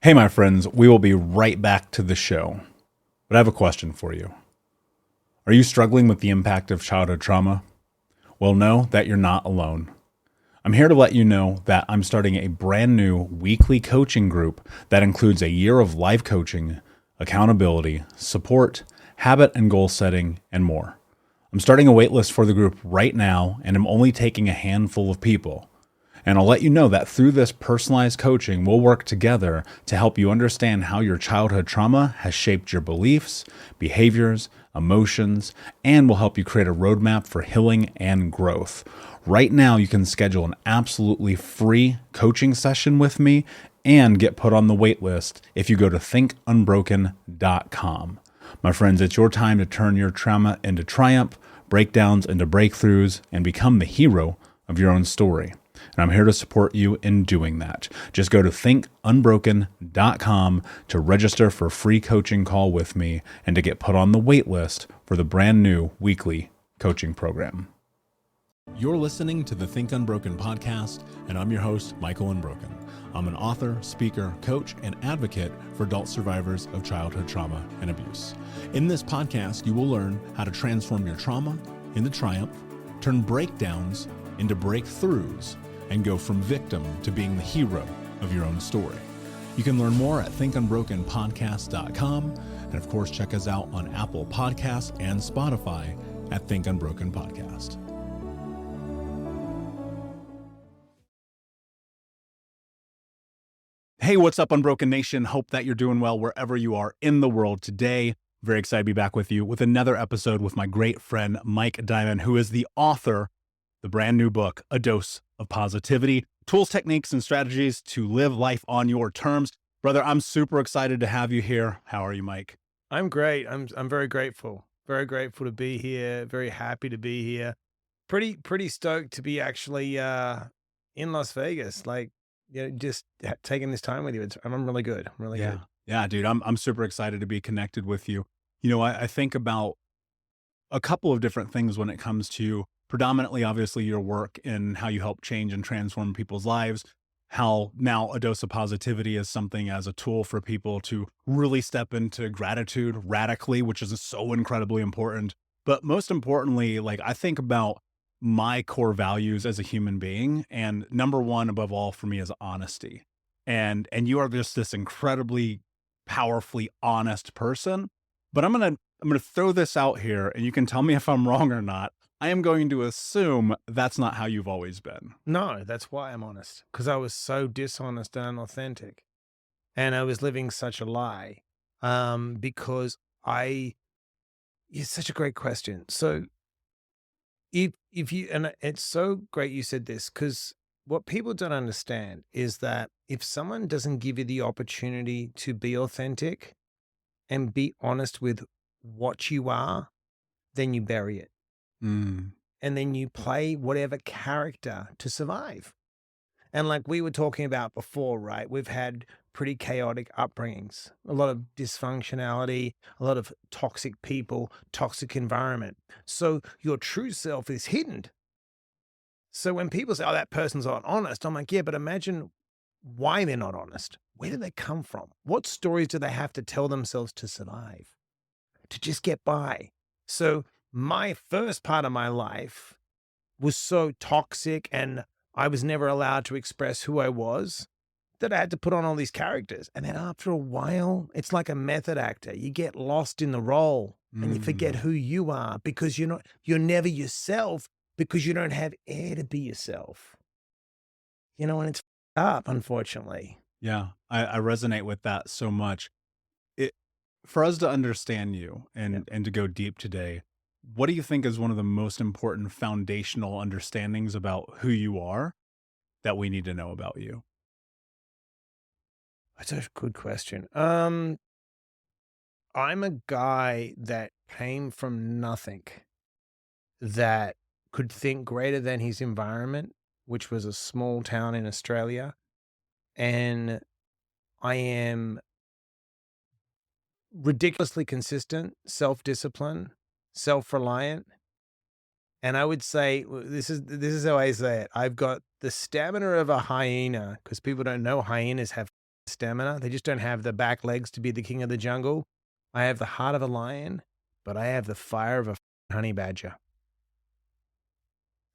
Hey, my friends, we will be right back to the show. But I have a question for you. Are you struggling with the impact of childhood trauma? Well, know that you're not alone. I'm here to let you know that I'm starting a brand new weekly coaching group that includes a year of live coaching, accountability, support, habit and goal setting, and more. I'm starting a waitlist for the group right now, and I'm only taking a handful of people. And I'll let you know that through this personalized coaching, we'll work together to help you understand how your childhood trauma has shaped your beliefs, behaviors, emotions, and will help you create a roadmap for healing and growth. Right now, you can schedule an absolutely free coaching session with me and get put on the wait list if you go to thinkunbroken.com. My friends, it's your time to turn your trauma into triumph, breakdowns into breakthroughs, and become the hero of your own story. And I'm here to support you in doing that. Just go to thinkunbroken.com to register for a free coaching call with me and to get put on the wait list for the brand new weekly coaching program. You're listening to the Think Unbroken podcast, and I'm your host, Michael Unbroken. I'm an author, speaker, coach, and advocate for adult survivors of childhood trauma and abuse. In this podcast, you will learn how to transform your trauma into triumph, turn breakdowns into breakthroughs, and go from victim to being the hero of your own story. You can learn more at thinkunbrokenpodcast.com, and of course, check us out on Apple Podcasts and Spotify at Think Unbroken Podcast. Hey, what's up, Unbroken Nation? Hope that you're doing well wherever you are in the world today. Very excited to be back with you with another episode with my great friend, Mike Diamond, who is the author of the brand new book, A Dose of Positivity, Tools, Techniques, and Strategies to Live Life on Your Terms. Brother, I'm super excited to have you here. How are you, Mike? I'm great. I'm very grateful. Very grateful to be here. Very happy to be here. Pretty stoked to be actually in Las Vegas. Just taking this time with you. I'm really good. I'm really good. Yeah, dude. I'm super excited to be connected with you. You know, I think about a couple of different things when it comes to predominantly, obviously, your work and how you help change and transform people's lives, how now a dose of positivity is something as a tool for people to really step into gratitude radically, which is so incredibly important. But most importantly, like I think about my core values as a human being, and number one above all for me is honesty. And you are just this incredibly powerfully honest person. But I'm gonna throw this out here, and you can tell me if I'm wrong or not. I am going to assume that's not how you've always been. No, that's why I'm honest. Because I was so dishonest and unauthentic. And I was living such a lie. Because I it's such a great question. So if you and it's so great you said this, because what people don't understand is that if someone doesn't give you the opportunity to be authentic and be honest with what you are, then you bury it. Mm. And then you play whatever character to survive. And like we were talking about before, right? We've had pretty chaotic upbringings, a lot of dysfunctionality, a lot of toxic people, toxic environment. So your true self is hidden. So when people say, oh, that person's not honest, I'm like, yeah, but imagine why they're not honest. Where do they come from? What stories do they have to tell themselves to survive, to just get by? So my first part of my life was so toxic and I was never allowed to express who I was that I had to put on all these characters. And then after a while, it's like a method actor. You get lost in the role and you forget who you are because you're never yourself because you don't have air to be yourself. And it's up, unfortunately. Yeah, I resonate with that so much. It For us to understand you Yeah. and to go deep today, what do you think is one of the most important foundational understandings about who you are that we need to know about you? That's a good question. I'm a guy that came from nothing, that could think greater than his environment, which was a small town in Australia. And I am ridiculously consistent, self-disciplined, self-reliant. And I would say this is how I say it. I've got the stamina of a hyena because people don't know hyenas have stamina. They just don't have the back legs to be the king of the jungle. I have the heart of a lion, but I have the fire of a honey badger.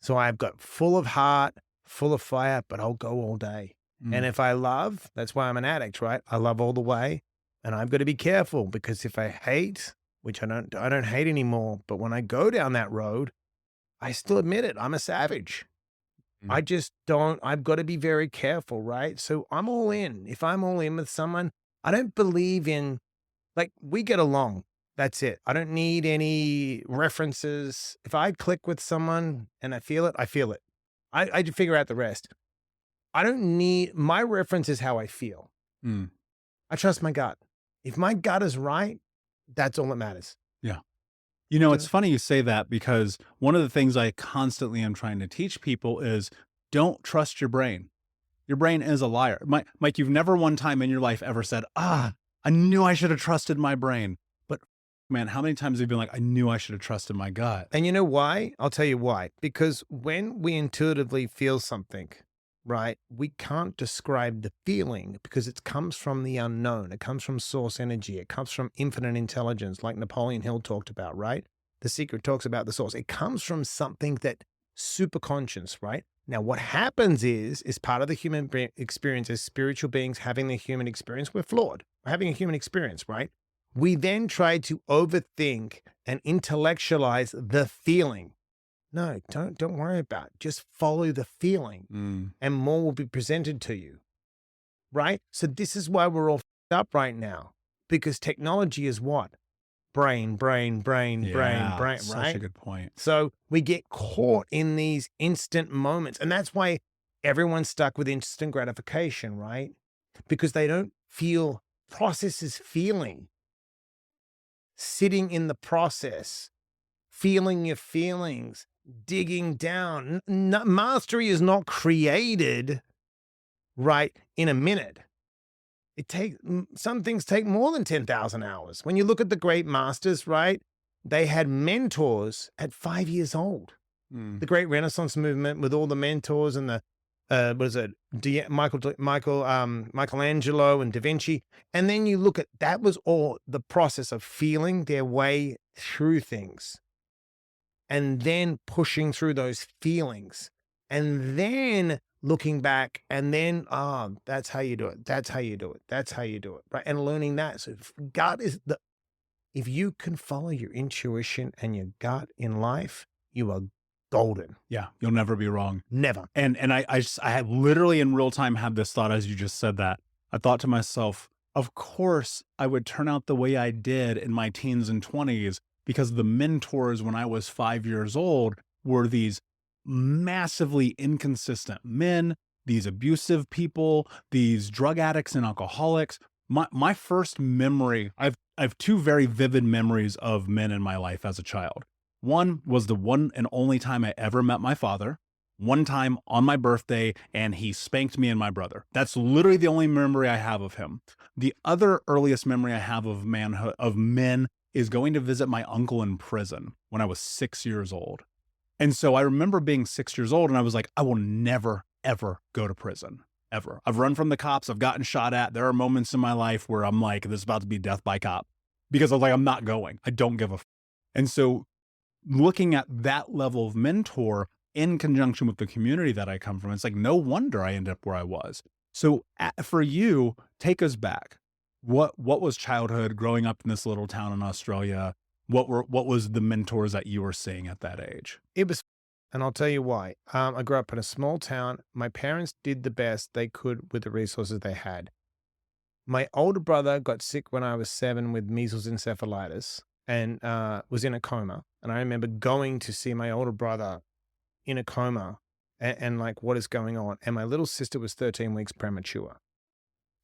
So I've got full of heart, full of fire, but I'll go all day. And if I love, that's why I'm an addict, right? I love all the way, and I've got to be careful, because if I hate, which I don't hate anymore, but when I go down that road, I still admit it. I'm a savage. I just don't, I've got to be very careful, right? So I'm all in. If I'm all in with someone, I don't believe in, like, we get along. That's it. I don't need any references. If I click with someone and I feel it, I feel it. I figure out the rest. I don't need, my reference is how I feel. I trust my gut. If my gut is right, that's all that matters. Yeah. You know, it's funny you say that, because one of the things I constantly am trying to teach people is don't trust your brain. Your brain is a liar. Mike, you've never one time in your life ever said, I knew I should have trusted my brain. But man, how many times have you been like, I knew I should have trusted my gut? And you know why? I'll tell you why. Because when we intuitively feel something, right, we can't describe the feeling, because it comes from the unknown. It comes from source energy. It comes from infinite intelligence, like Napoleon Hill talked about, right? The Secret talks about the source. It comes from something that super conscious, right? Now, what happens is part of the human experience as spiritual beings having the human experience. We're flawed. We're having a human experience, right? We then try to overthink and intellectualize the feeling. No, don't worry about it. Just follow the feeling, and more will be presented to you, right? So this is why we're all up right now, because technology is what? Brain, right? Such a good point. So we get caught in these instant moments, and that's why everyone's stuck with instant gratification, right? Because they don't feel, process is feeling, sitting in the process, feeling your feelings, digging down. Mastery is not created, right, in a minute. Some things take more than 10,000 hours. When you look at the great masters, right, they had mentors at 5 years old. The great Renaissance movement with all the mentors and the, Michelangelo and Da Vinci. And then you look at, that was all the process of feeling their way through things, and then pushing through those feelings, and then looking back, and then, that's how you do it. That's how you do it. That's how you do it. Right. And learning that. So if you can follow your intuition and your gut in life, you are golden. Yeah. You'll never be wrong. Never. And I have literally in real time had this thought as you just said that. I thought to myself, of course I would turn out the way I did in my teens and 20s, because the mentors when I was 5 years old were these massively inconsistent men, these abusive people, these drug addicts and alcoholics. My first memory, I have two very vivid memories of men in my life as a child. One was the one and only time I ever met my father. One time on my birthday, and he spanked me and my brother. That's literally the only memory I have of him. The other earliest memory I have of men is going to visit my uncle in prison when I was 6 years old. And so I remember being 6 years old, and I was like, I will never, ever go to prison, ever. I've run from the cops. I've gotten shot at. There are moments in my life where I'm like, this is about to be death by cop, because I was like, I'm not going. I don't give a f. And so looking at that level of mentor in conjunction with the community that I come from, it's like, no wonder I ended up where I was. So for you, take us back. What was childhood growing up in this little town in Australia? What was the mentors that you were seeing at that age? It was, and I'll tell you why. I grew up in a small town. My parents did the best they could with the resources they had. My older brother got sick when I was 7 with measles encephalitis, and was in a coma. And I remember going to see my older brother in a coma, and like, what is going on? And my little sister was 13 weeks premature.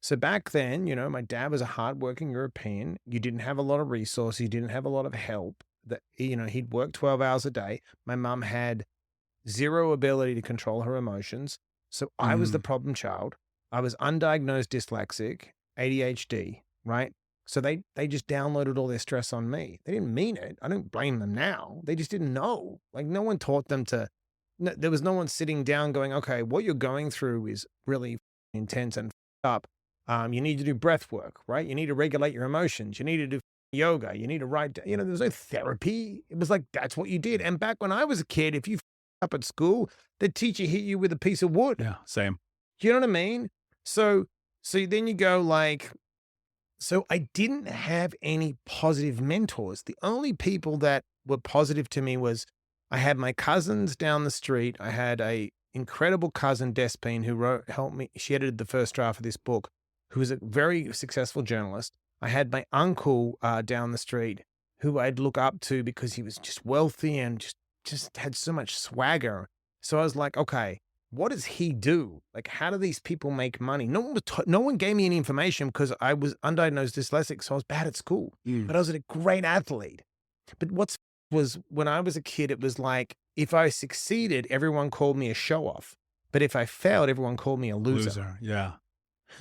So back then, my dad was a hardworking European. You didn't have a lot of resources. You didn't have a lot of help. He'd work 12 hours a day. My mom had zero ability to control her emotions. So I was the problem child. I was undiagnosed dyslexic, ADHD, right? So they just downloaded all their stress on me. They didn't mean it. I don't blame them now. They just didn't know. Like, no one taught them there was no one sitting down going, okay, what you're going through is really intense and up. You need to do breath work, right? You need to regulate your emotions. You need to do yoga. You need to write, there's no therapy. It was like, that's what you did. And back when I was a kid, if you up at school, the teacher hit you with a piece of wood. Yeah, same. You know what I mean? So then you go like, so I didn't have any positive mentors. The only people that were positive to me was I had my cousins down the street. I had a incredible cousin, Despine, who helped me. She edited the first draft of this book, who was a very successful journalist. I had my uncle down the street who I'd look up to because he was just wealthy and just had so much swagger. So I was like, okay, what does he do? Like, how do these people make money? No one gave me any information because I was undiagnosed dyslexic, so I was bad at school, but I was a great athlete. But was when I was a kid, it was like, if I succeeded, everyone called me a show off. But if I failed, everyone called me a loser. Yeah.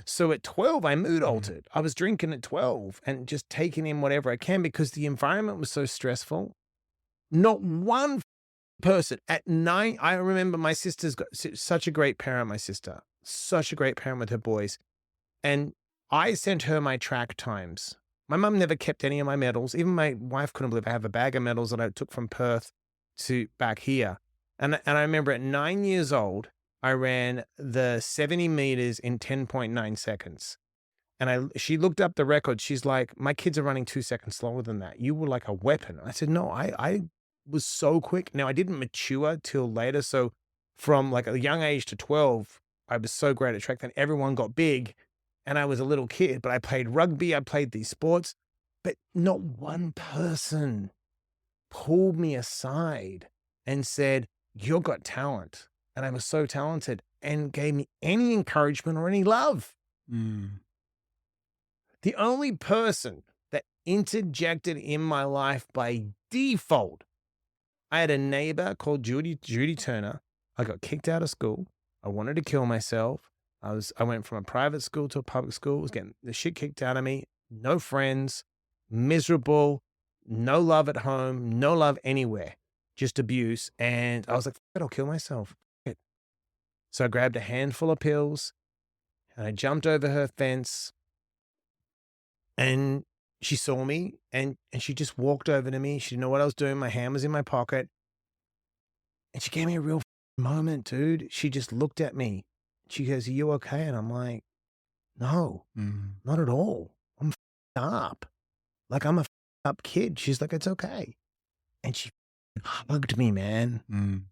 So at 12, I mood altered. I was drinking at 12 and just taking in whatever I can because the environment was so stressful. Not one person at 9. I remember my sister's got such a great parent, my sister, such a great parent with her boys. And I sent her my track times. My mum never kept any of my medals. Even my wife couldn't believe I have a bag of medals that I took from Perth to back here. And I remember at 9 years old, I ran the 70 meters in 10.9 seconds. And she looked up the record. She's like, my kids are running 2 seconds slower than that. You were like a weapon. I said, no, I was so quick. Now I didn't mature till later. So from like a young age to 12, I was so great at track that everyone got big and I was a little kid, but I played rugby. I played these sports, but not one person pulled me aside and said, you've got talent. And I was so talented and gave me any encouragement or any love. The only person that interjected in my life by default, I had a neighbor called Judy Turner. I got kicked out of school. I wanted to kill myself. I went from a private school to a public school. I was getting the shit kicked out of me. No friends, miserable, no love at home, no love anywhere, just abuse. And I was like, I'll kill myself. So I grabbed a handful of pills and I jumped over her fence and she saw me and she just walked over to me. She didn't know what I was doing. My hand was in my pocket and she gave me a real moment, dude. She just looked at me. She goes, are you okay? And I'm like, no, not at all. I'm up. Like I'm a up kid. She's like, it's okay. And she hugged me, man.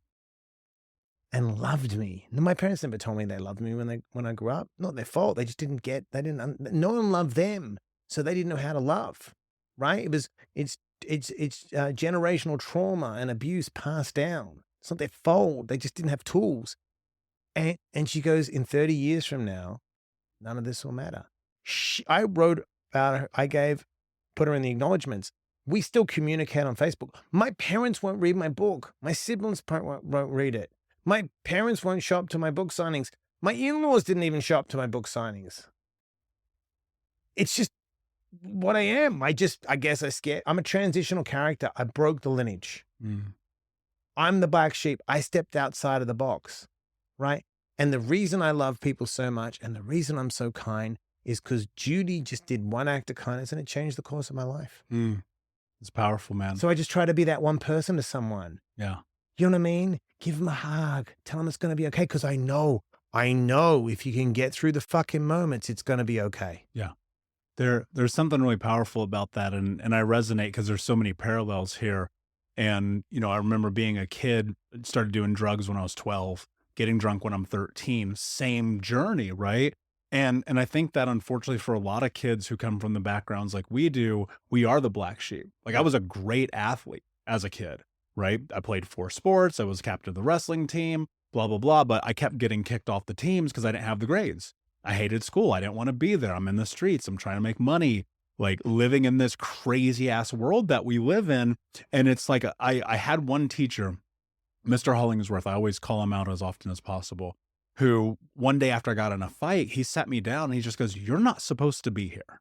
And loved me. My parents never told me they loved me when I grew up. Not their fault. They just didn't no one loved them. So they didn't know how to love, right? It's generational trauma and abuse passed down. It's not their fault. They just didn't have tools. And she goes, in 30 years from now, none of this will matter. I wrote about her. Put her in the acknowledgements. We still communicate on Facebook. My parents won't read my book. My siblings won't read it. My parents won't show up to my book signings. My in-laws didn't even show up to my book signings. It's just what I am. I guess I scared. I'm a transitional character. I broke the lineage. I'm the black sheep. I stepped outside of the box, right? And the reason I love people so much and the reason I'm so kind is because Judy just did one act of kindness and it changed the course of my life. It's powerful, man. So I just try to be that one person to someone. Yeah. You know what I mean? Give them a hug. Tell them it's going to be okay. Because I know if you can get through the fucking moments, it's going to be okay. Yeah. There's something really powerful about that. And I resonate because there's so many parallels here. And, I remember being a kid, started doing drugs when I was 12, getting drunk when I'm 13, same journey, right? And I think that unfortunately for a lot of kids who come from the backgrounds like we do, we are the black sheep. Like I was a great athlete as a kid, right? I played 4 sports. I was captain of the wrestling team, blah, blah, blah. But I kept getting kicked off the teams because I didn't have the grades. I hated school. I didn't want to be there. I'm in the streets. I'm trying to make money, like living in this crazy ass world that we live in. And it's like, I had one teacher, Mr. Hollingsworth, I always call him out as often as possible, who one day after I got in a fight, he sat me down and he just goes, you're not supposed to be here.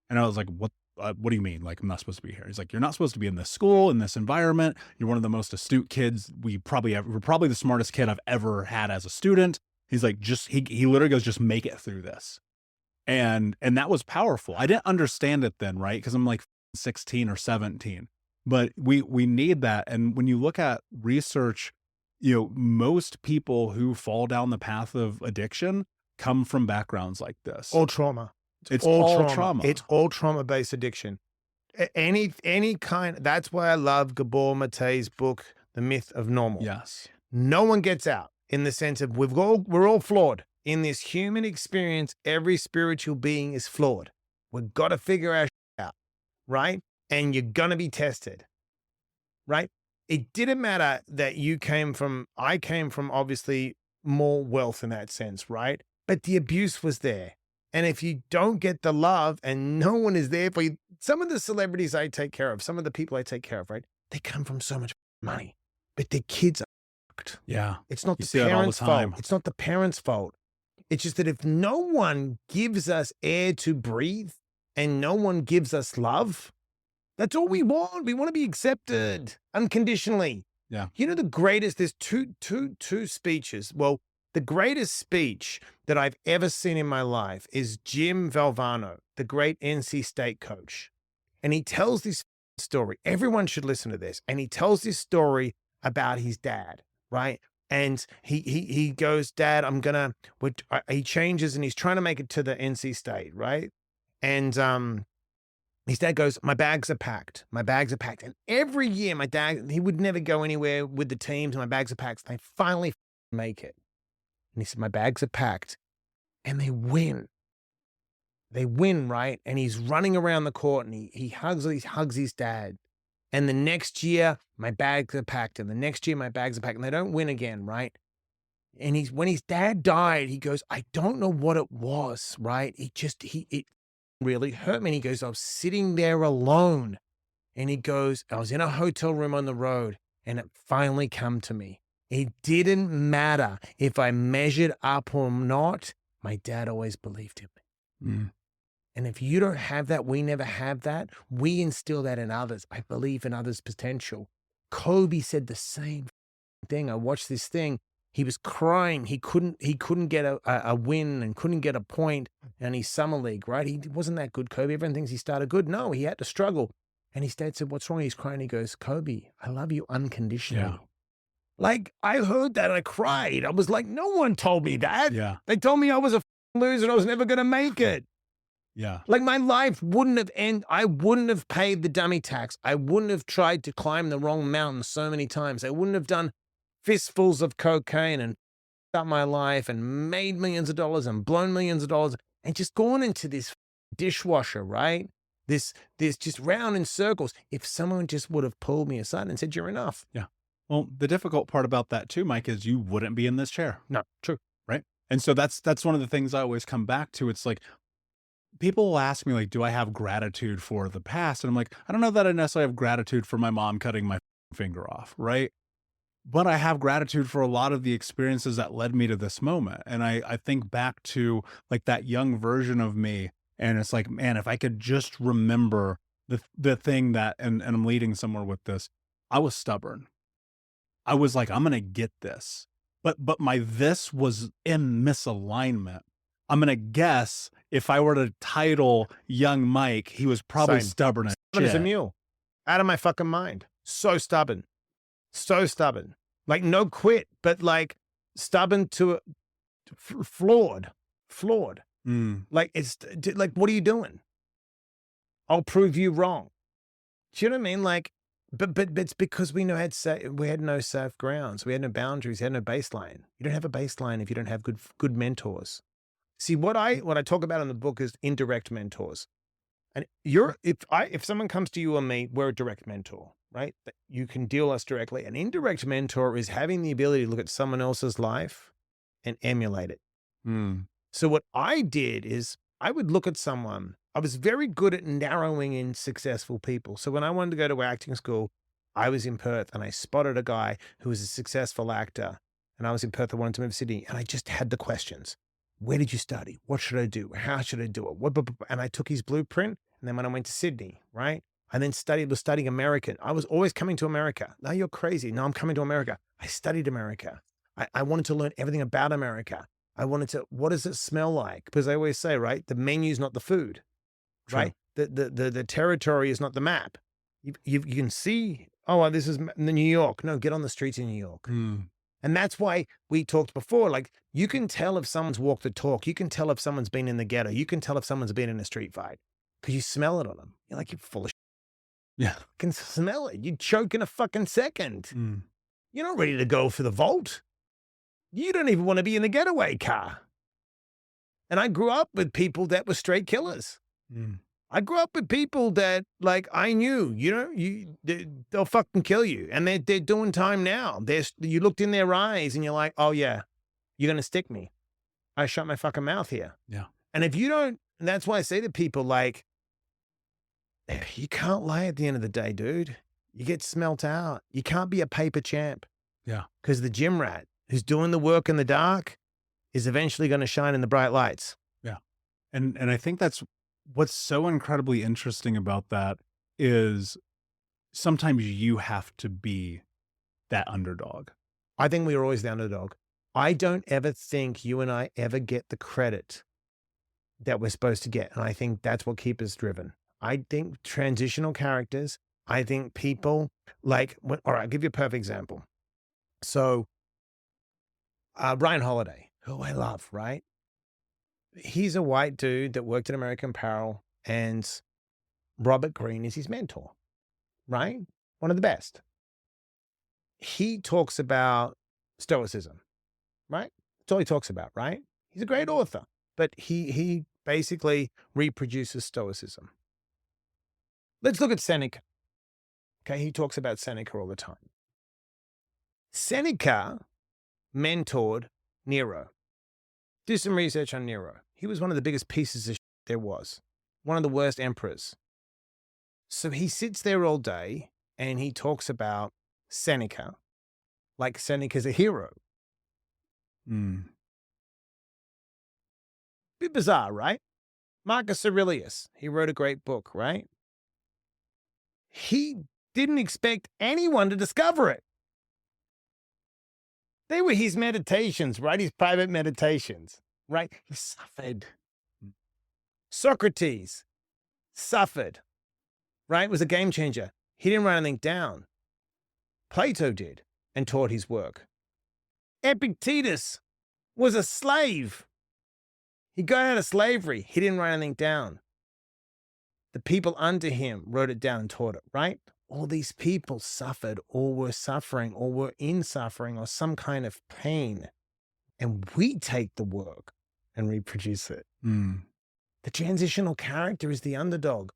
And I was like, what do you mean? Like, I'm not supposed to be here? He's like, you're not supposed to be in this school, in this environment. You're one of the most astute kids we're probably the smartest kid I've ever had as a student. He's like, he literally goes, just make it through this. And that was powerful. I didn't understand it then, right? Because I'm like 16 or 17. But we need that. And when you look at research, most people who fall down the path of addiction come from backgrounds like this. All trauma. It's all trauma. It's all trauma-based addiction. Any kind. That's why I love Gabor Mate's book, The Myth of Normal. Yes. No one gets out in the sense of we're all flawed. In this human experience, every spiritual being is flawed. We've got to figure our shit out, right? And you're going to be tested, right? It didn't matter that I came from obviously more wealth in that sense, right? But the abuse was there. And if you don't get the love and no one is there for you, some of the celebrities I take care of, some of the people I take care of, right? They come from so much money, but their kids are fucked. Yeah. It's not the parents' fault. It's not the parents' fault. It's just that if no one gives us air to breathe and no one gives us love, that's all we want. We want to be accepted unconditionally. Yeah. The greatest, there's two speeches. Well, the greatest speech that I've ever seen in my life is Jim Valvano, the great NC State coach. And he tells this story. Everyone should listen to this. And he tells this story about his dad, right? And he goes, Dad, he changes and he's trying to make it to the NC State, right? And his dad goes, my bags are packed. My bags are packed. And every year my dad, he would never go anywhere with the teams. My bags are packed. And they finally make it. And he said, my bags are packed. And they win. They win, right? And he's running around the court and he hugs his dad. And the next year, my bags are packed. And the next year, my bags are packed. And they don't win again, right? And when his dad died, he goes, I don't know what it was, right? It really hurt me. And he goes, I was sitting there alone. And he goes, I was in a hotel room on the road. And it finally come to me. It didn't matter if I measured up or not. My dad always believed in me. Mm. And if you don't have that, we never have that. We instill that in others. I believe in others' potential. Kobe said the same thing. I watched this thing. He was crying. He couldn't get a win and couldn't get a point in his summer league, right? He wasn't that good, Kobe. Everyone thinks he started good. No, he had to struggle. And his dad said, what's wrong? He's crying. He goes, Kobe, I love you unconditionally. Yeah. Like, I heard that and I cried. I was like, no one told me that. Yeah. They told me I was a loser and I was never going to make it. Yeah. Like, my life wouldn't have ended. I wouldn't have paid the dummy tax. I wouldn't have tried to climb the wrong mountain so many times. I wouldn't have done fistfuls of cocaine and up my life and made millions of dollars and blown millions of dollars and just gone into this dishwasher, right? This just round in circles. If someone just would have pulled me aside and said, you're enough. Yeah. Well, the difficult part about that too, Mike, is you wouldn't be in this chair. No, true. Right. And so that's one of the things I always come back to. It's like, people will ask me, like, do I have gratitude for the past? And I'm like, I don't know that I necessarily have gratitude for my mom cutting my finger off. Right. But I have gratitude for a lot of the experiences that led me to this moment. And I think back to like that young version of me. And it's like, man, if I could just remember the thing that, and I'm leading somewhere with this, I was stubborn. I was like, I'm going to get this. But my this was in misalignment. I'm going to guess if I were to title young Mike, he was probably stubborn as Stubborn as a shit. mule. Out of my fucking mind. So stubborn. So stubborn. Like, no quit, but like stubborn to flawed. Mm. Like, it's like, what are you doing? I'll prove you wrong. Do you know what I mean? Like, but it's because we had no safe grounds. We had no boundaries. We had no baseline. You don't have a baseline if you don't have good mentors. See, what I talk about in the book is indirect mentors. And if someone comes to you or me, we're a direct mentor, right? You can deal us directly. An indirect mentor is having the ability to look at someone else's life and emulate it. Mm. So what I did is I would look at someone. I was very good at narrowing in successful people. So when I wanted to go to acting school, I was in Perth and I spotted a guy who was a successful actor. And I was in Perth. I wanted to move to Sydney. And I just had the questions. Where did you study? What should I do? How should I do it? And I took his blueprint. And then when I went to Sydney, right? I then was studying American. I was always coming to America. No, you're crazy. No, I'm coming to America. I studied America. I wanted to learn everything about America. what does it smell like? Because I always say, right, the menu's not the food, True. right? The territory is not the map. You can see, oh, this is New York. No, get on the streets in New York. Mm. And that's why we talked before, like, you can tell if someone's walked the talk. You can tell if someone's been in the ghetto. You can tell if someone's been in a street fight because you smell it on them. You're like, you're full of shit. Yeah. You can smell it. You'd choke in a fucking second. Mm. You're not ready to go for the vault. You don't even want to be in the getaway car. And I grew up with people that were straight killers. Mm. I grew up with people that, like, I knew, they'll fucking kill you. And they're doing time now. You looked in their eyes and you're like, oh yeah, you're going to stick me. I shut my fucking mouth here. Yeah. And if you don't, and that's why I say to people, like, you can't lie at the end of the day, dude. You get smelt out. You can't be a paper champ. Yeah. Because the gym rat who's doing the work in the dark is eventually going to shine in the bright lights. Yeah. And I think that's what's so incredibly interesting about that is sometimes you have to be that underdog. I think we are always the underdog. I don't ever think you and I ever get the credit that we're supposed to get. And I think that's what keeps us driven. I think transitional characters, I think people like, all right, I'll give you a perfect example. So Ryan Holiday, who I love, right? He's a white dude that worked at American Apparel, and Robert Greene is his mentor, right? One of the best. He talks about stoicism, right? That's all he talks about, right? He's a great author, but he basically reproduces stoicism. Let's look at Seneca. Okay, he talks about Seneca all the time. Seneca mentored Nero. Do some research on Nero. He was one of the biggest pieces of shit there was. One of the worst emperors. So he sits there all day and he talks about Seneca like Seneca's a hero. Mm. Bit bizarre, right? Marcus Aurelius, he wrote a great book, right? He didn't expect anyone to discover it. They were his meditations, right? His private meditations, right? He suffered. Socrates suffered, right? Was a game changer. He didn't write anything down. Plato did and taught his work. Epictetus was a slave. He got out of slavery. He didn't write anything down. The people under him wrote it down and taught it, right? All these people suffered or were suffering or were in suffering or some kind of pain. And we take the work and reproduce it. Mm. The transitional character is the underdog.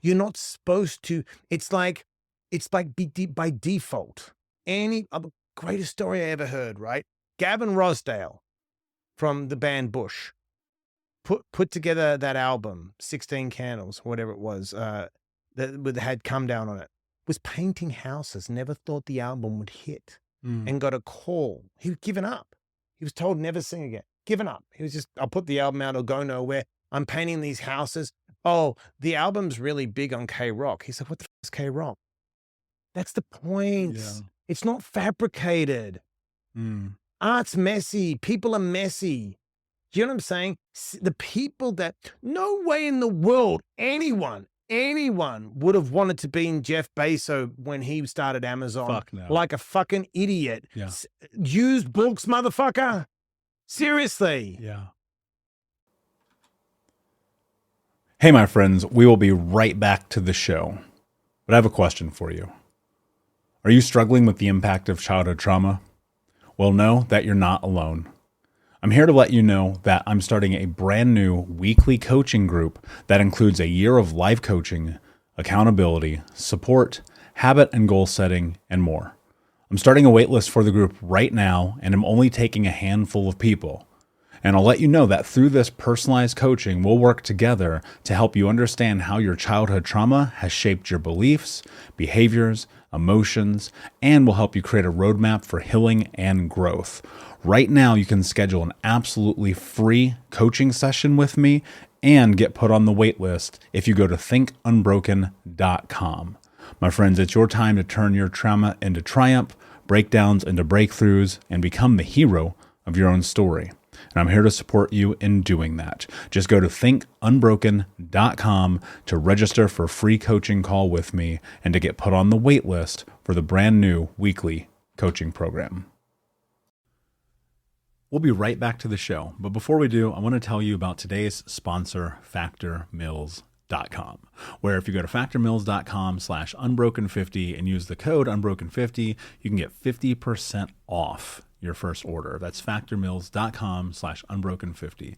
You're not supposed to, it's like by default. The greatest story I ever heard, right? Gavin Rossdale from the band Bush put together that album, 16 Candles, whatever it was, that had Come Down on it, was painting houses, never thought the album would hit, and got a call. He was given up. He was told never sing again. Given up. He was just, I'll put the album out, it'll go nowhere. I'm painting these houses. Oh, the album's really big on K-Rock. He said, what the f is K-Rock? That's the point. Yeah. It's not fabricated. Art's messy. People are messy. Do you know what I'm saying? The people that, no way in the world, anyone would have wanted to be in Jeff Bezos when he started Amazon. Fuck no. Like a fucking idiot. Yeah. Used books, motherfucker. Seriously. Yeah. Hey, my friends, we will be right back to the show. But I have a question for you. Are you struggling with the impact of childhood trauma? Well, know that you're not alone. I'm here to let you know that I'm starting a brand new weekly coaching group that includes a year of live coaching, accountability, support, habit and goal setting, and more. I'm starting a waitlist for the group right now, and I'm only taking a handful of people. And I'll let you know that through this personalized coaching, we'll work together to help you understand how your childhood trauma has shaped your beliefs, behaviors, emotions, and will help you create a roadmap for healing and growth. Right now, you can schedule an absolutely free coaching session with me and get put on the wait list if you go to thinkunbroken.com. My friends, it's your time to turn your trauma into triumph, breakdowns into breakthroughs, and become the hero of your own story. and I'm here to support you in doing that. Just go to thinkunbroken.com to register for a free coaching call with me and to get put on the wait list for the brand new weekly coaching program. We'll be right back to the show, but before we do, I want to tell you about today's sponsor, factormills.com, where if you go to factormills.com/unbroken50 and use the code unbroken50, you can get 50% off your first order. That's factormills.com/unbroken50.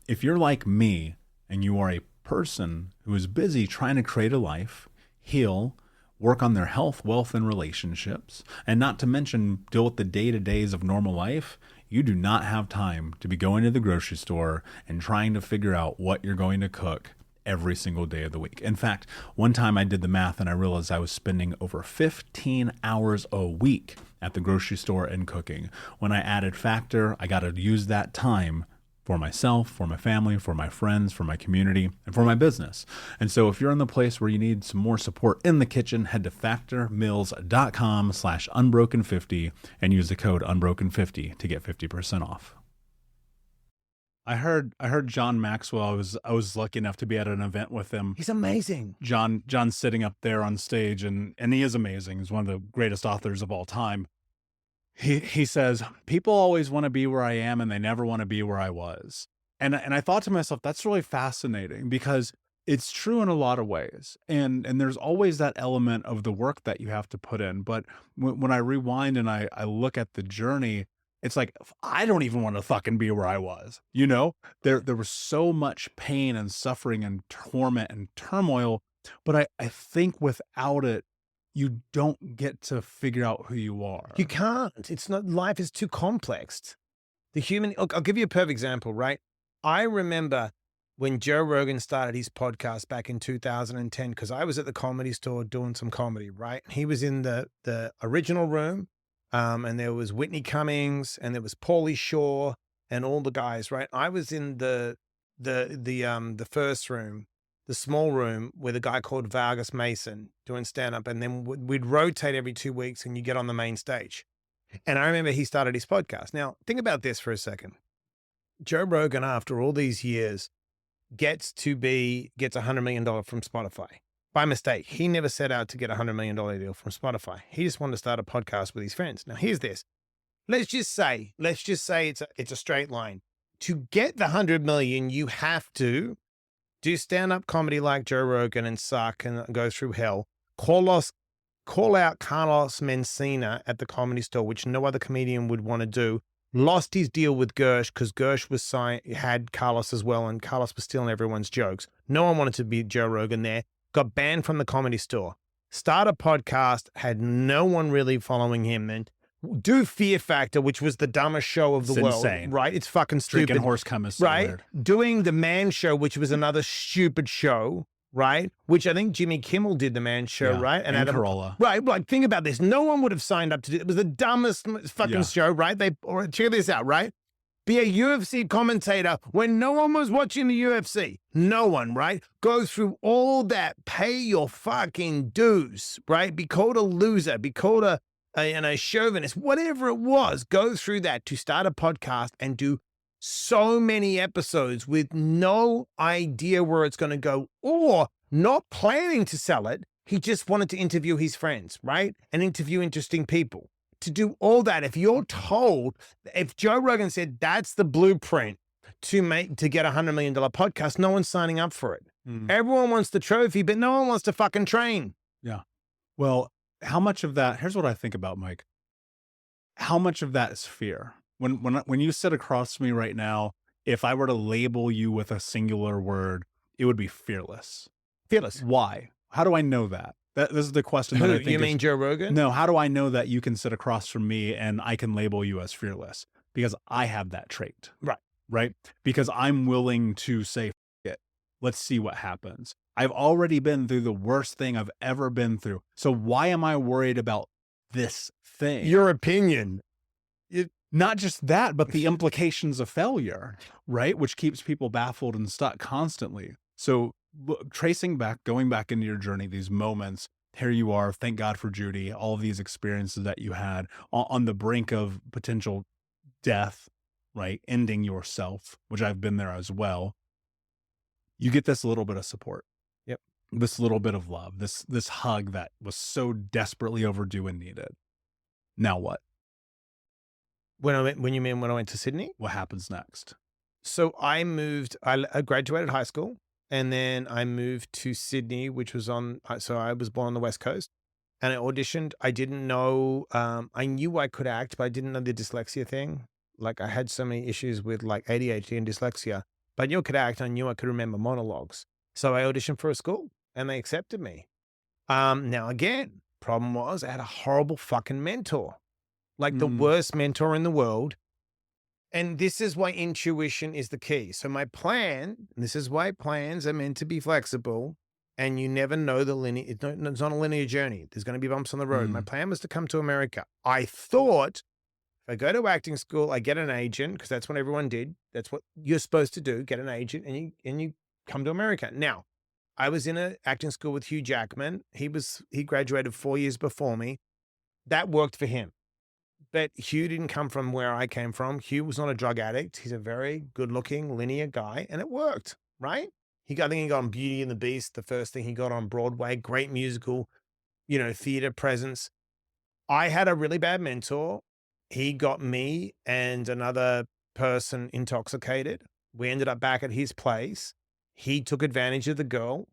If you're like me and you are a person who is busy trying to create a life, heal, work on their health, wealth, and relationships, and not to mention deal with the day-to-days of normal life, you do not have time to be going to the grocery store and trying to figure out what you're going to cook every single day of the week. In fact, one time I did the math and I realized I was spending over 15 hours a week at the grocery store and cooking. When I added Factor, I got to use that time for myself, for my family, for my friends, for my community, and for my business. And so if you're in the place where you need some more support in the kitchen, head to factormills.com/unbroken50 and use the code unbroken50 to get 50% off. I heard John Maxwell. I was lucky enough to be at an event with him. He's amazing. John's sitting up there on stage, and he is amazing. He's one of the greatest authors of all time. He says, people always want to be where I am and they never want to be where I was. And I thought to myself, that's really fascinating because it's true in a lot of ways. And there's always that element of the work that you have to put in. But when I rewind and I look at the journey, it's like, I don't even want to fucking be where I was. You know, there was so much pain and suffering and torment and turmoil, but I think without it, you don't get to figure out who you are. You can't. It's not, life is too complex. Look, I'll give you a perfect example, right? I remember when Joe Rogan started his podcast back in 2010, because I was at the Comedy Store doing some comedy, right? He was in the original room, and there was Whitney Cummings, and there was Pauly Shore, and all the guys, right? I was in the first room, the small room with a guy called Vargas Mason doing stand-up, and then we'd rotate every 2 weeks, and you get on the main stage. And I remember he started his podcast. Now, think about this for a second. Joe Rogan, after all these years, gets $100 million from Spotify. By mistake. He never set out to get a $100 million deal from Spotify. He just wanted to start a podcast with his friends. Now, here's this. Let's just say it's a straight line. To get the 100 million, you have to do stand-up comedy like Joe Rogan and suck and go through hell. Call out Carlos Mencina at the Comedy Store, which no other comedian would want to do. Lost his deal with Gersh because Gersh had Carlos as well, and Carlos was stealing everyone's jokes. No one wanted to be Joe Rogan there. Got banned from the Comedy Store. Start a podcast, had no one really following him, and do Fear Factor, which was the dumbest show of the world. Insane. Right? It's fucking stupid. Drinking horse cum is so right? weird. Doing the Man Show, which was another stupid show, right? Which I think Jimmy Kimmel did the Man Show, Yeah. right? And Adam Carolla. Right, like think about this. No one would have signed up to do it. It was the dumbest fucking show, right? Check this out, right? Be a UFC commentator when no one was watching the UFC. No one, right? Go through all that, pay your fucking dues, right? Be called a loser, be called a chauvinist, whatever it was. Go through that to start a podcast and do so many episodes with no idea where it's going to go or not planning to sell it. He just wanted to interview his friends, right? And interview interesting people. To do all that, if Joe Rogan said that's the blueprint to get $100 million podcast, no one's signing up for it. Everyone wants the trophy, but no one wants to fucking train. Yeah. Well, how much of that, here's what I think about, Mike. How much of that is fear? When you sit across from me right now, if I were to label you with a singular word, it would be fearless. Fearless. Why? How do I know that? This is the question that I think. You mean Joe Rogan? No, how do I know that you can sit across from me and I can label you as fearless? Because I have that trait. Right? Because I'm willing to say, F it. Let's see what happens. I've already been through the worst thing I've ever been through. So why am I worried about this thing? Your opinion. Not just that, but the implications of failure, right? Which keeps people baffled and stuck constantly. So going back into your journey, these moments, here you are, thank God for Judy, all of these experiences that you had on the brink of potential death, right? Ending yourself, which I've been there as well. You get this little bit of support. Yep. This little bit of love, this hug that was so desperately overdue and needed. Now what? When I went to Sydney? What happens next? So I graduated high school, and then I moved to Sydney, which was so I was born on the West Coast, and I auditioned. I didn't know, I knew I could act, but I didn't know the dyslexia thing. Like, I had so many issues with, like, ADHD and dyslexia, but I knew I could act, and I knew I could remember monologues. So I auditioned for a school, and they accepted me. Now again, problem was I had a horrible fucking mentor, like the Mm, worst mentor in the world. And this is why intuition is the key. So my plan, this is why plans are meant to be flexible, and you never know the linear. It's not a linear journey. There's going to be bumps on the road. My mm, plan was to come to America. I thought if I go to acting school, I get an agent because that's what everyone did. That's what you're supposed to do: get an agent, and you come to America. Now, I was in an acting school with Hugh Jackman. He graduated 4 years before me. That worked for him. But Hugh didn't come from where I came from. Hugh was not a drug addict. He's a very good-looking, linear guy, and it worked, right? I think he got on Beauty and the Beast, the first thing he got on Broadway. Great musical, theater presence. I had a really bad mentor. He got me and another person intoxicated. We ended up back at his place. He took advantage of the girl,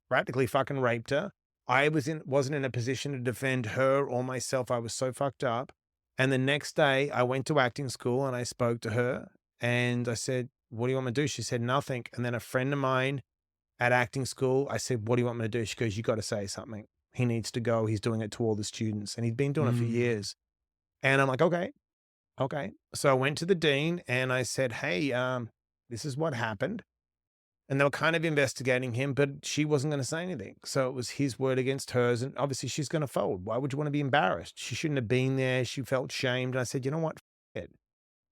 practically fucking raped her. Wasn't in a position to defend her or myself. I was so fucked up. And the next day I went to acting school and I spoke to her and I said, "What do you want me to do?" She said, "Nothing." And then a friend of mine at acting school, I said, "What do you want me to do?" She goes, "You got to say something. He needs to go. He's doing it to all the students." And he'd been doing it for mm, years. And I'm like, "Okay, okay." So I went to the dean and I said, "Hey, this is what happened." And they were kind of investigating him, but she wasn't going to say anything. So it was his word against hers. And obviously she's going to fold. Why would you want to be embarrassed? She shouldn't have been there. She felt shamed. And I said, "You know what? F it."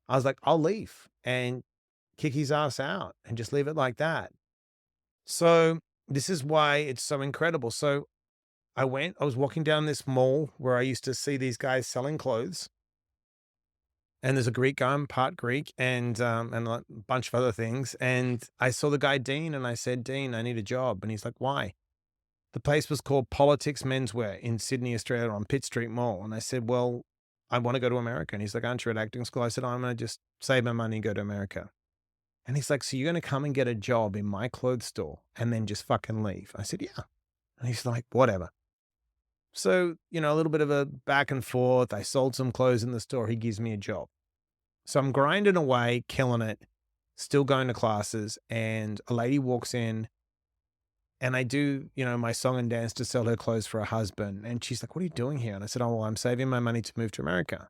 I was like, "I'll leave and kick his ass out and just leave it like that." So this is why it's so incredible. So I was walking down this mall where I used to see these guys selling clothes. And there's a Greek guy, I'm part Greek, and a bunch of other things. And I saw the guy Dean, and I said, "Dean, I need a job." And he's like, "Why?" The place was called Politics Menswear in Sydney, Australia, on Pitt Street Mall. And I said, "Well, I want to go to America." And he's like, "Aren't you at acting school?" I said, "I'm going to just save my money and go to America." And he's like, "So you're going to come and get a job in my clothes store and then just fucking leave?" I said, "Yeah." And he's like, "Whatever." So, a little bit of a back and forth. I sold some clothes in the store. He gives me a job. So I'm grinding away, killing it, still going to classes, and a lady walks in and I do, my song and dance to sell her clothes for her husband. And she's like, "What are you doing here?" And I said, "Oh, well, I'm saving my money to move to America."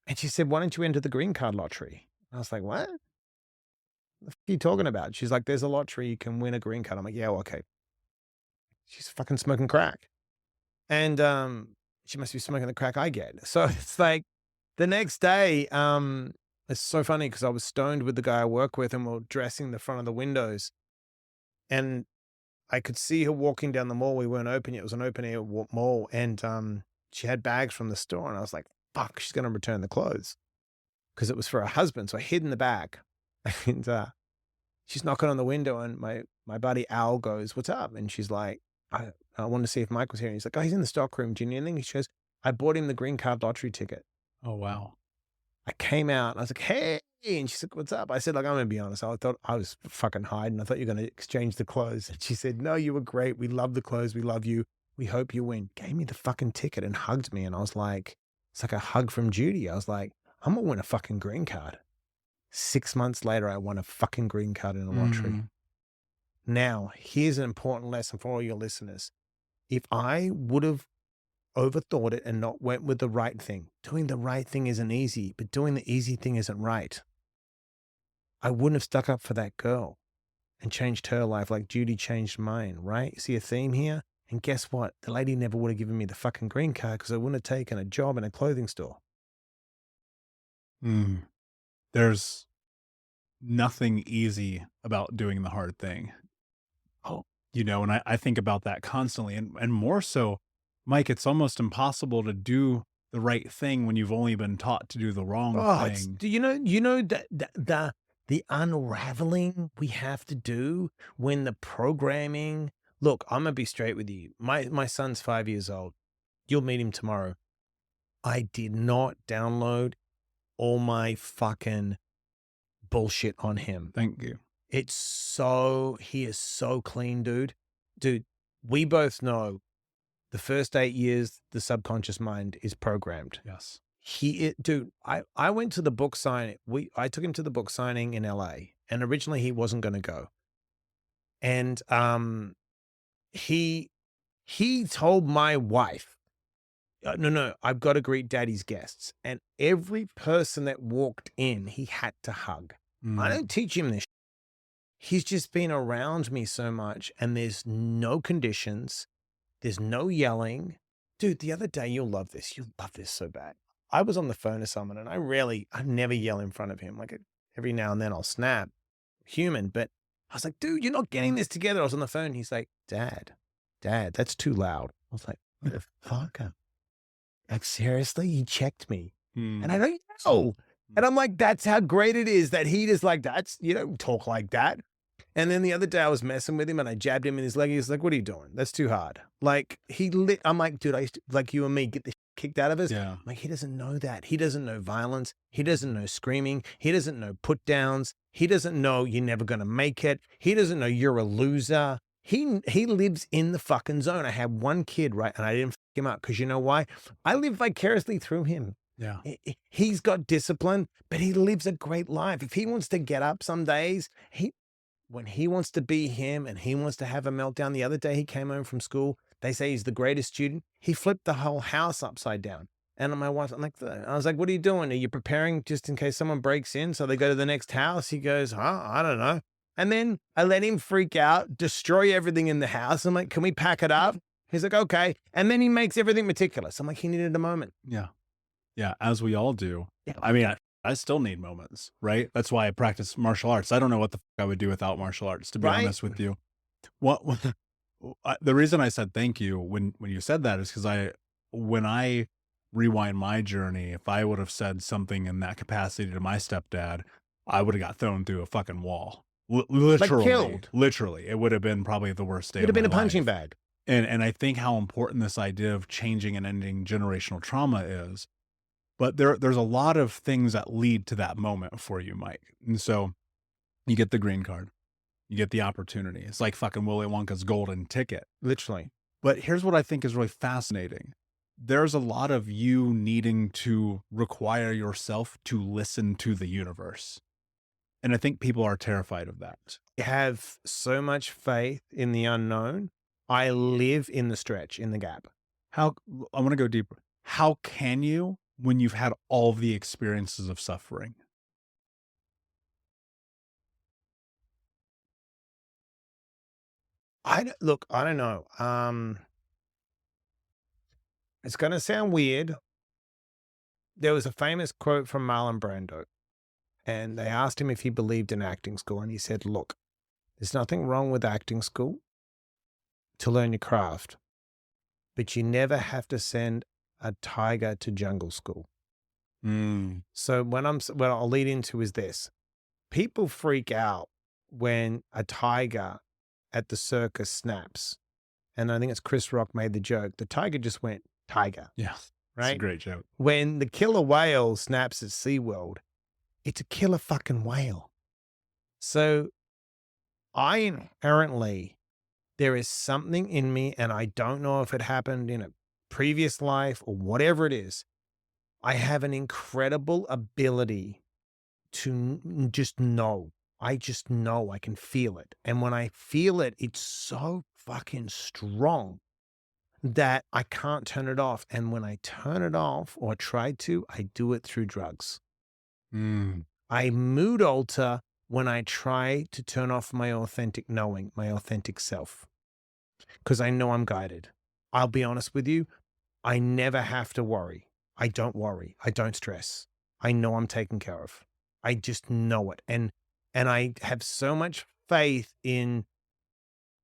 And she said, "Why don't you enter the green card lottery?" I was like, "What? The f are you talking about?" She's like, "There's a lottery. You can win a green card." I'm like, "Yeah, well, okay." She's fucking smoking crack. And she must be smoking the crack I get. So it's like the next day, it's so funny because I was stoned with the guy I work with and we're dressing the front of the windows. And I could see her walking down the mall. We weren't open yet. It was an open air mall. And she had bags from the store. And I was like, fuck, she's going to return the clothes because it was for her husband. So I hid in the back and she's knocking on the window. And my buddy Al goes, "What's up?" And she's like, I wanted to see if Mike was here. And he's like, "Oh, he's in the stock room. Do you need anything?" He goes, "I bought him the green card lottery ticket." oh, wow. I came out and I was like, "Hey." And she said, "What's up?" I said, "Like, I'm going to be honest. I thought I was fucking hiding. I thought you were going to exchange the clothes." And she said, "No, you were great. We love the clothes. We love you. We hope you win." Gave me the fucking ticket and hugged me. And I was like, it's like a hug from Judy. I was like, I'm going to win a fucking green card. 6 months later, I won a fucking green card in a lottery. Mm, Now, here's an important lesson for all your listeners. If I would have overthought it and not went with the right thing, doing the right thing isn't easy, but doing the easy thing isn't right. I wouldn't have stuck up for that girl and changed her life like Judy changed mine, right? See a theme here? And guess what? The lady never would have given me the fucking green card because I wouldn't have taken a job in a clothing store. mm. There's nothing easy about doing the hard thing. Oh, And I think about that constantly and more so, Mike, it's almost impossible to do the right thing when you've only been taught to do the wrong Oh, it's thing. do you know that the unraveling we have to do when the programming look, Imma be straight with you. My son's 5 years old. You'll meet him tomorrow. I did not download all my fucking bullshit on him. Thank you. He is so clean, dude. Dude, we both know the first 8 years, the subconscious mind is programmed. Yes. Dude, I went to the book signing. I took him to the book signing in LA, and originally he wasn't gonna go. And, he told my wife, "No, no, I've gotta greet daddy's guests." And every person that walked in, he had to hug. I don't teach him this. He's just been around me so much, and there's no conditions. There's no yelling. Dude, the other day, you'll love this. You'll love this so bad. I was on the phone to someone, and I never yell in front of him. Like every now and then I'll snap, human, but I was like, dude, you're not getting this together. I was on the phone. He's like, Dad, that's too loud. I was like, motherfucker. Like, seriously? He checked me. And I don't know. And I'm like, that's how great it is that he just like, you don't talk like that. And then the other day I was messing with him and I jabbed him in his leg. He's like, what are you doing? That's too hard. Like I'm like, dude, I used to, like you and me, get the kicked out of us. Yeah. I'm like, he doesn't know that. He doesn't know violence. He doesn't know screaming. He doesn't know put downs. He doesn't know you're never going to make it. He doesn't know you're a loser. He lives in the fucking zone. I had one kid, right? And I didn't fuck him up because you know why? I live vicariously through him. Yeah. He's got discipline, but he lives a great life. If he wants to get up some days, when he wants to be him and he wants to have a meltdown. The other day he came home from school. They say he's the greatest student. He flipped the whole house upside down. And my wife, I was like, what are you doing? Are you preparing just in case someone breaks in so they go to the next house? He goes, I don't know. And then I let him freak out, destroy everything in the house. I'm like, can we pack it up? He's like, okay. And then he makes everything meticulous. I'm like, he needed a moment. Yeah. Yeah. As we all do. Yeah. I mean, I still need moments, right? That's why I practice martial arts. I don't know what the fuck I would do without martial arts, to be honest with you. The reason I said thank you when you said that is because when I rewind my journey, if I would have said something in that capacity to my stepdad, I would have got thrown through a fucking wall. Literally, like killed. Literally, it would have been probably the worst day. It would have been a punching life. bag. And I think how important this idea of changing and ending generational trauma is. But there's a lot of things that lead to that moment for you, Mike. And so you get the green card, you get the opportunity. It's like fucking Willy Wonka's golden ticket. Literally. But here's what I think is really fascinating. There's a lot of you needing to require yourself to listen to the universe. And I think people are terrified of that. I have so much faith in the unknown. I live in the stretch, in the gap. I want to go deeper. How can you when you've had all the experiences of suffering? I don't know. It's going to sound weird. There was a famous quote from Marlon Brando, and they asked him if he believed in acting school, and he said, look, there's nothing wrong with acting school to learn your craft, but you never have to send a tiger to jungle school. So what I'll lead into is this. People freak out when a tiger at the circus snaps. And I think it's Chris Rock made the joke. The tiger just went tiger. Yeah. Right? It's a great joke. When the killer whale snaps at SeaWorld, it's a killer fucking whale. So I inherently, there is something in me, and I don't know if it happened in a previous life or whatever it is. I have an incredible ability to just know. I just know. I can feel it. And when I feel it, it's so fucking strong that I can't turn it off. And when I turn it off or try to, I do it through drugs. I mood alter when I try to turn off my authentic knowing, my authentic self, because I know I'm guided. I'll be honest with you. I never have to worry. I don't worry. I don't stress. I know I'm taken care of. I just know it. And I have so much faith in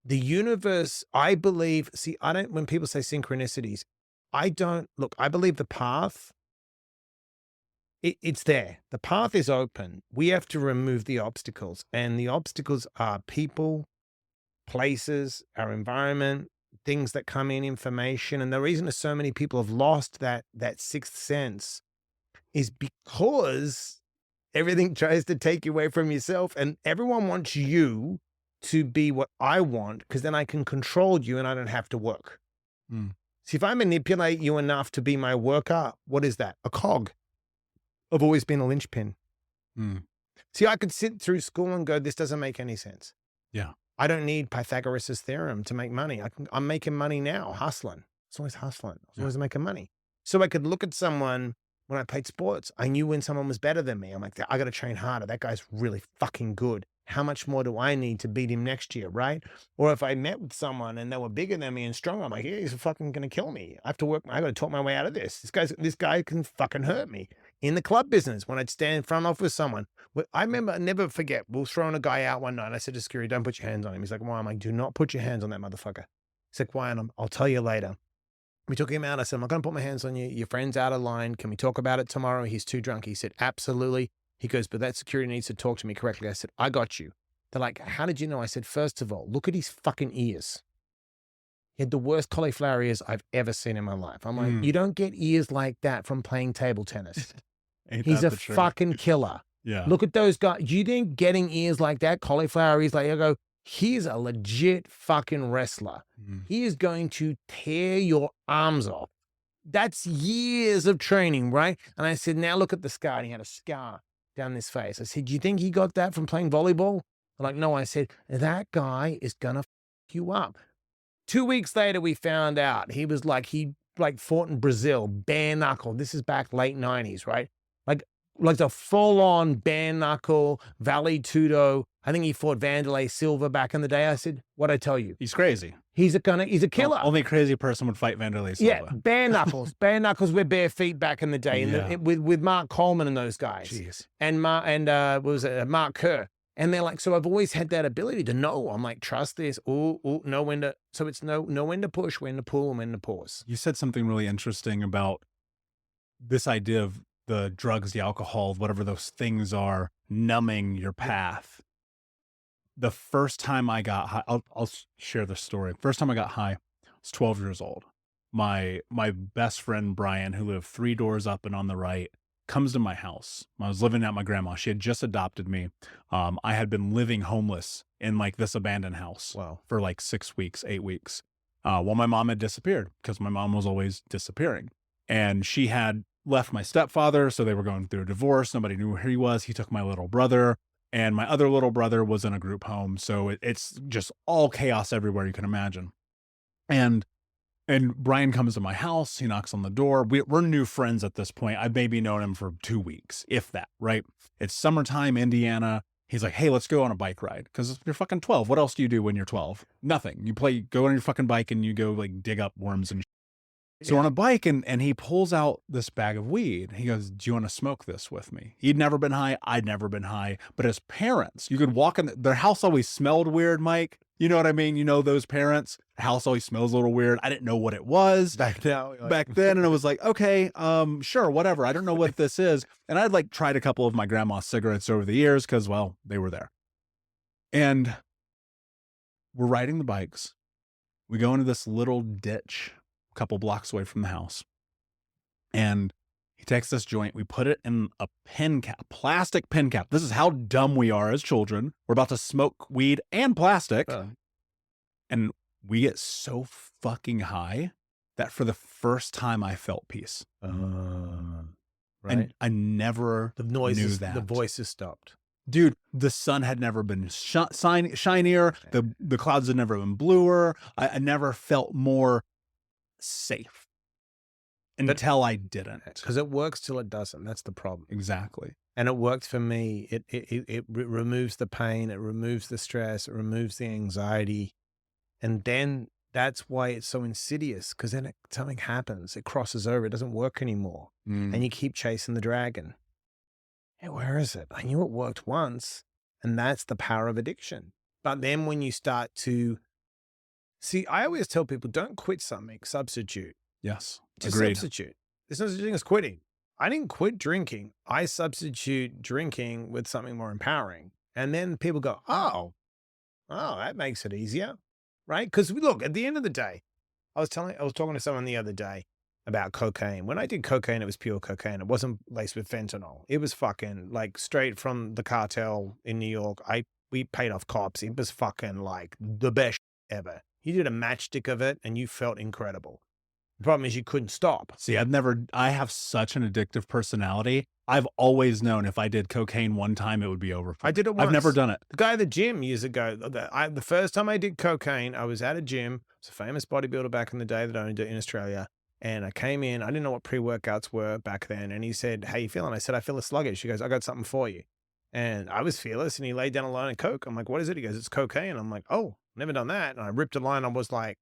the universe. I believe, when people say synchronicities, I believe the path, it's there. The path is open. We have to remove the obstacles, and the obstacles are people, places, our environment, things that come in, information. And the reason that so many people have lost that sixth sense is because everything tries to take you away from yourself, and everyone wants you to be what I want, because then I can control you and I don't have to work. Mm. See, if I manipulate you enough to be my worker, what is that? A cog. I've always been a linchpin. Mm. See, I could sit through school and go, this doesn't make any sense. Yeah. I don't need Pythagoras' theorem to make money. I'm making money now, hustling. It's always hustling. It's always making money. So I could look at someone when I played sports. I knew when someone was better than me. I'm like, I got to train harder. That guy's really fucking good. How much more do I need to beat him next year, right? Or if I met with someone and they were bigger than me and stronger, I'm like, yeah, he's fucking going to kill me. I have to work. I got to talk my way out of this. This guy can fucking hurt me. In the club business, when I'd stand in front of with someone, I remember, I never forget, we were throwing a guy out one night. I said to security, don't put your hands on him. He's like, why? I'm like, do not put your hands on that motherfucker. He's like, why? And I'll tell you later. We took him out. I said, I'm not going to put my hands on you. Your friend's out of line. Can we talk about it tomorrow? He's too drunk. He said, absolutely. He goes, but that security needs to talk to me correctly. I said, I got you. They're like, how did you know? I said, first of all, look at his fucking ears. He had the worst cauliflower ears I've ever seen in my life. I'm like, you don't get ears like that from playing table tennis. He's a fucking killer. Yeah. Look at those guys. You think getting ears like that, cauliflower ears, like I go, he's a legit fucking wrestler. He is going to tear your arms off. That's years of training, right? And I said, now look at the scar. And he had a scar down his face. I said, do you think he got that from playing volleyball? They're like, no. I said, that guy is gonna fuck you up. 2 weeks later, we found out he fought in Brazil, bare knuckle. This is back late 90s, right? Like a full-on bare knuckle, Vale Tudo. I think he fought Vanderlei Silva back in the day. I said, what'd I tell you? He's crazy. He's a killer. Only a crazy person would fight Vanderlei Silva. Yeah, bare knuckles. Bare knuckles with bare feet back in the day. With Mark Coleman and those guys. Jeez. And Mark Kerr. And they're like, so I've always had that ability to know. I'm like, trust this. Know when to. So it's know when to push, when to pull, and when to pause. You said something really interesting about this idea of the drugs, the alcohol, whatever those things are, numbing your path. The first time I got high, I'll share the story. First time I got high, I was 12 years old. My best friend, Brian, who lived 3 doors up and on the right, comes to my house. I was living at my grandma. She had just adopted me. I had been living homeless in like this abandoned house for like 6 weeks, 8 weeks, while my mom had disappeared, because my mom was always disappearing. And she had left my stepfather, so they were going through a divorce. Nobody knew where he was. He took my little brother, and my other little brother was in a group home. So it's just all chaos everywhere you can imagine. And Brian comes to my house. He knocks on the door. We're new friends at this point. I've maybe known him for 2 weeks, if that, right? It's summertime, Indiana. He's like, hey, let's go on a bike ride. Because you're fucking 12. What else do you do when you're 12? Nothing. You go on your fucking bike and you go like dig up worms and So on a bike, and he pulls out this bag of weed. He goes, do you want to smoke this with me? He'd never been high. I'd never been high. But as parents, you could walk in. Their house always smelled weird, Mike. You know what I mean? You know those parents? The house always smells a little weird. I didn't know what it was back then. And it was like, okay, sure, whatever. I don't know what this is. And I'd like tried a couple of my grandma's cigarettes over the years because, well, they were there. And we're riding the bikes. We go into this little ditch couple blocks away from the house, and he takes this joint. We put it in a pen cap, plastic pen cap. This is how dumb we are as children. We're about to smoke weed and plastic, and we get so fucking high that for the first time I felt peace. Right. And I never knew that. The voices stopped. Dude, the sun had never been shinier. The clouds had never been bluer. I never felt more safe until I didn't. Because it works till it doesn't. That's the problem. Exactly. And it worked for me. It removes the pain. It removes the stress. It removes the anxiety. And then that's why it's so insidious, because then something happens. It crosses over. It doesn't work anymore. And you keep chasing the dragon. Hey, where is it? I knew it worked once. And that's the power of addiction. But then when you start to see, I always tell people, don't quit something, substitute. Yes. It's a Agreed. substitute. There's no such thing as quitting. I didn't quit drinking. I substitute drinking with something more empowering. And then people go, oh, that makes it easier, right? Because look, at the end of the day, I was talking to someone the other day about cocaine. When I did cocaine, it was pure cocaine. It wasn't laced with fentanyl. It was fucking like straight from the cartel in New York. We paid off cops. It was fucking like the best ever. You did a matchstick of it and you felt incredible. The problem is you couldn't stop. See, I have such an addictive personality. I've always known if I did cocaine one time, it would be over. I did it once. I've never done it. The guy at the gym years ago, the first time I did cocaine, I was at a gym. It's a famous bodybuilder back in the day that owned it in Australia. And I came in, I didn't know what pre-workouts were back then. And he said, how you feeling? I said, I feel sluggish. He goes, I got something for you. And I was fearless. And he laid down a line of coke. I'm like, what is it? He goes, it's cocaine. I'm like, oh, never done that. And I ripped a line. I was like,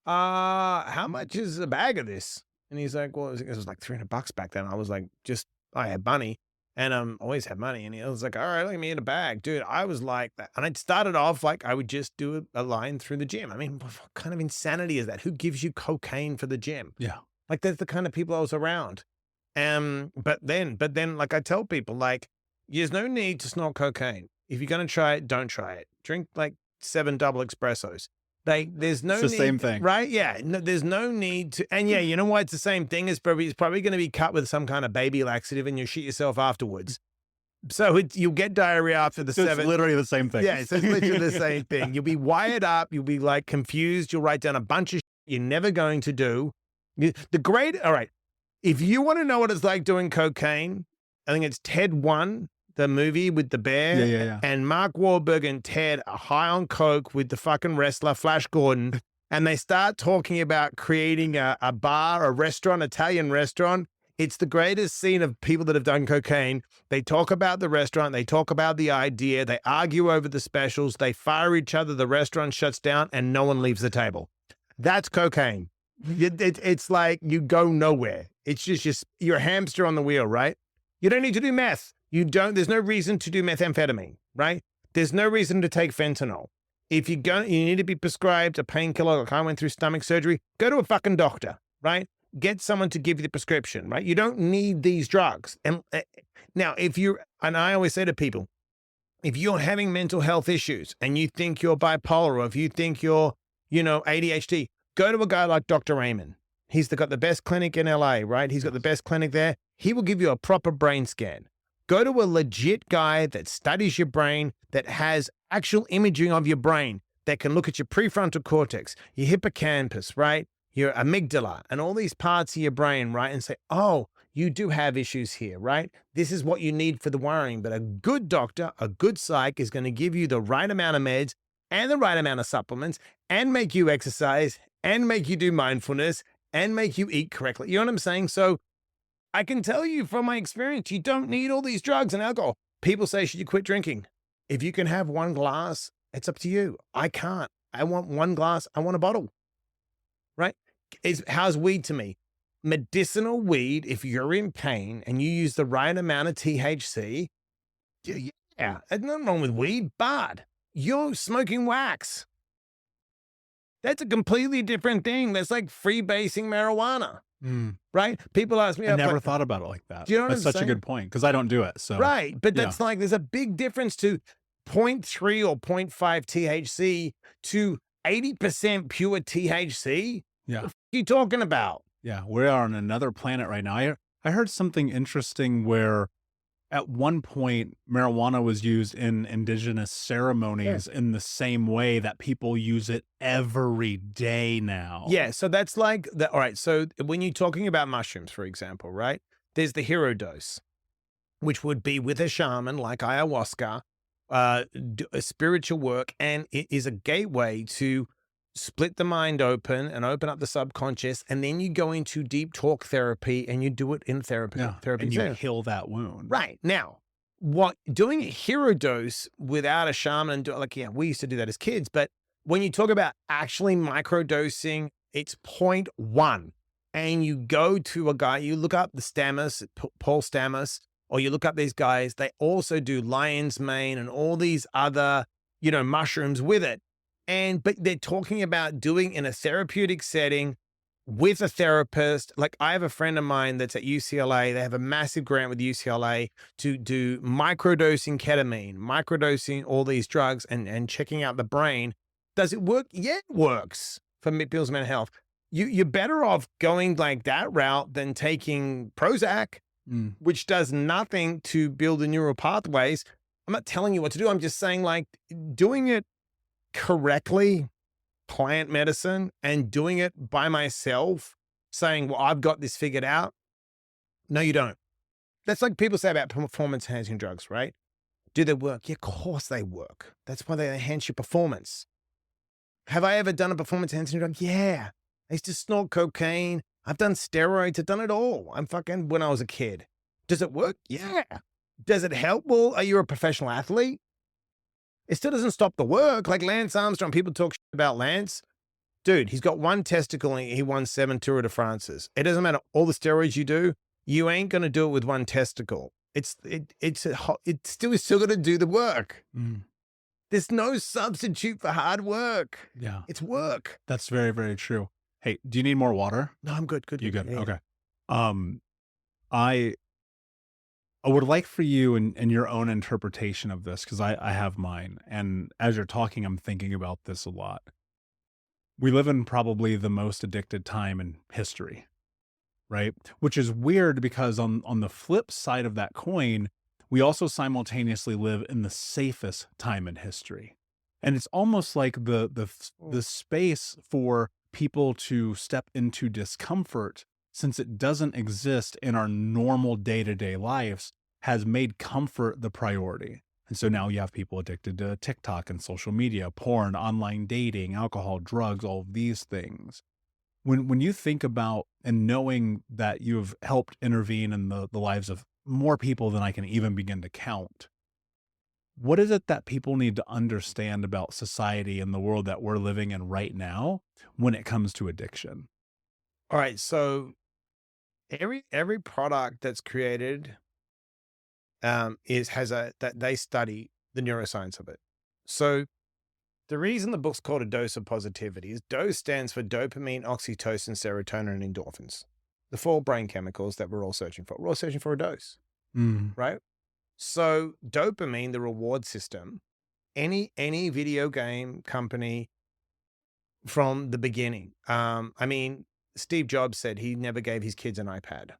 how much is a bag of this? And he's like, well, it was like $300 back then. I was like, I had money and always had money. And he was like, all right, let me in a bag. Dude, I was like that. And I'd started off like I would just do a line through the gym. I mean, what kind of insanity is that? Who gives you cocaine for the gym? Yeah. Like that's the kind of people I was around. But then like I tell people, like, there's no need to snort cocaine. If you're going to try it, don't try it. Drink like 7 double espressos. There's no It's the need, same thing. right? Yeah. No, there's no need to, and yeah, you know why it's the same thing? It's probably going to be cut with some kind of baby laxative and you shit yourself afterwards. So you'll get diarrhea after the 7. It's literally the same thing. Yeah, it's literally the same thing. You'll be wired up. You'll be like confused. You'll write down a bunch of shit you're never going to do. All right. If you want to know what it's like doing cocaine, I think it's Ted 1. The movie with the bear. Yeah. And Mark Wahlberg and Ted are high on coke with the fucking wrestler Flash Gordon. And they start talking about creating a bar, a restaurant, Italian restaurant. It's the greatest scene of people that have done cocaine. They talk about the restaurant. They talk about the idea. They argue over the specials. They fire each other. The restaurant shuts down and no one leaves the table. That's cocaine. It's like you go nowhere. It's just you're a hamster on the wheel, right? You don't need to do meth. There's no reason to do methamphetamine, right? There's no reason to take fentanyl. If you need to be prescribed a painkiller, like I went through stomach surgery, go to a fucking doctor, right? Get someone to give you the prescription, right? You don't need these drugs. And now and I always say to people, if you're having mental health issues and you think you're bipolar, or if you think you're, ADHD, go to a guy like Dr. Raymond. He's got the best clinic in LA, right? He's got the best clinic there. He will give you a proper brain scan. Go to a legit guy that studies your brain, that has actual imaging of your brain, that can look at your prefrontal cortex, your hippocampus, right? Your amygdala, and all these parts of your brain, right? And say, oh, you do have issues here, right? This is what you need for the worrying. But a good doctor, a good psych is going to give you the right amount of meds and the right amount of supplements and make you exercise and make you do mindfulness and make you eat correctly. You know what I'm saying? So I can tell you from my experience, you don't need all these drugs and alcohol. People say, should you quit drinking? If you can have one glass, it's up to you. I can't. I want one glass. I want a bottle, right? How's weed to me? Medicinal weed, if you're in pain and you use the right amount of THC, yeah, there's nothing wrong with weed, but you're smoking wax. That's a completely different thing. That's like freebasing marijuana. Right? People ask me. I never thought about it like that. Do you know what That's I'm such saying? a good point because I don't do it. So right. But that's like, there's a big difference to 0.3 or 0.5 THC to 80% pure THC. Yeah. What are you talking about? Yeah. We are on another planet right now. I heard something interesting where at one point marijuana was used in indigenous ceremonies in the same way that people use it every day now. Yeah. So that's like all right. So when you're talking about mushrooms, for example, right, there's the hero dose, which would be with a shaman like ayahuasca, do a spiritual work. And it is a gateway to split the mind open and open up the subconscious. And then you go into deep talk therapy and you do it in therapy. And you heal that wound. Right. Now, doing a hero dose without a shaman, we used to do that as kids. But when you talk about actually microdosing, it's 0.1. And you go to a guy, you look up the Stamets, Paul Stamets, or you look up these guys, they also do lion's mane and all these other, mushrooms with it. But they're talking about doing in a therapeutic setting with a therapist. Like I have a friend of mine that's at UCLA. They have a massive grant with UCLA to do microdosing ketamine, microdosing all these drugs and checking out the brain. Does it work? Yeah, it works for people's mental health. You're better off going like that route than taking Prozac, which does nothing to build the neural pathways. I'm not telling you what to do. I'm just saying like doing it correctly, plant medicine, and doing it by myself, saying, well, I've got this figured out. No, you don't. That's like people say about performance enhancing drugs, right? Do they work? Yeah, of course they work. That's why they enhance your performance. Have I ever done a performance enhancing drug? Yeah. I used to snort cocaine. I've done steroids. I've done it all. I'm fucking when I was a kid. Does it work? Yeah. Does it help? Well, are you a professional athlete? It still doesn't stop the work. Like Lance Armstrong, people talk shit about Lance. Dude, he's got one testicle and he won 7 Tour de France's. It doesn't matter all the steroids you do. You ain't going to do it with one testicle. It's still going to do the work. There's no substitute for hard work. Yeah. It's work. That's very, very true. Hey, do you need more water? No, I'm good. You good? Yeah. Okay. I would like for you and your own interpretation of this, because I have mine. And as you're talking, I'm thinking about this a lot. We live in probably the most addicted time in history, right? Which is weird because on the flip side of that coin, we also simultaneously live in the safest time in history. And it's almost like the space for people to step into discomfort, since it doesn't exist in our normal day-to-day lives, has made comfort the priority. And so now you have people addicted to TikTok and social media, porn, online dating, alcohol, drugs, all of these things. When you think about and knowing that you've helped intervene in the lives of more people than I can even begin to count, what is it that people need to understand about society and the world that we're living in right now when it comes to addiction? All right. So every product that's created that they study the neuroscience of it. So the reason the book's called A Dose of Positivity is DOSE stands for dopamine, oxytocin, serotonin, and endorphins. The 4 brain chemicals that we're all searching for. We're all searching for a dose, right? So dopamine, the reward system, any video game company from the beginning. I mean, Steve Jobs said he never gave his kids an iPad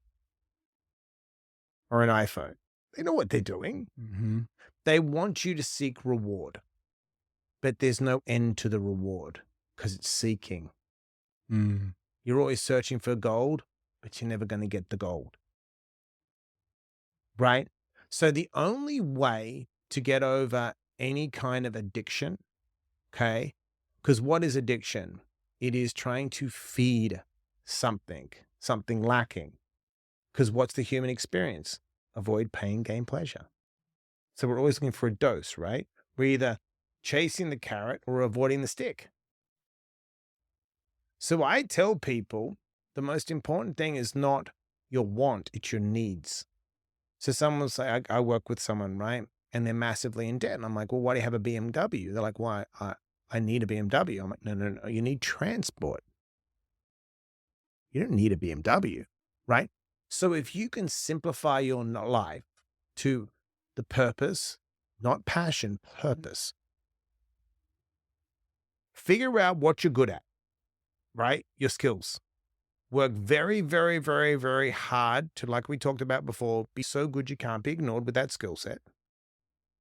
or an iPhone. They know what they're doing. They want you to seek reward, but there's no end to the reward because it's seeking. You're always searching for gold, but you're never going to get the gold. Right? So the only way to get over any kind of addiction, okay? Because what is addiction? It is trying to feed something lacking. Because what's the human experience? Avoid pain, gain pleasure. So we're always looking for a dose, right? We're either chasing the carrot or avoiding the stick. So I tell people the most important thing is not your want, it's your needs. So someone will say, I work with someone, right? And they're massively in debt. And I'm like, well, why do you have a BMW? They're like, why? I need a BMW. I'm like, no, you need transport. You don't need a BMW, right? So if you can simplify your life to the purpose, not passion, purpose, figure out what you're good at, right? Your skills. Work very, very, very, very hard to, like we talked about before, be so good you can't be ignored with that skill set.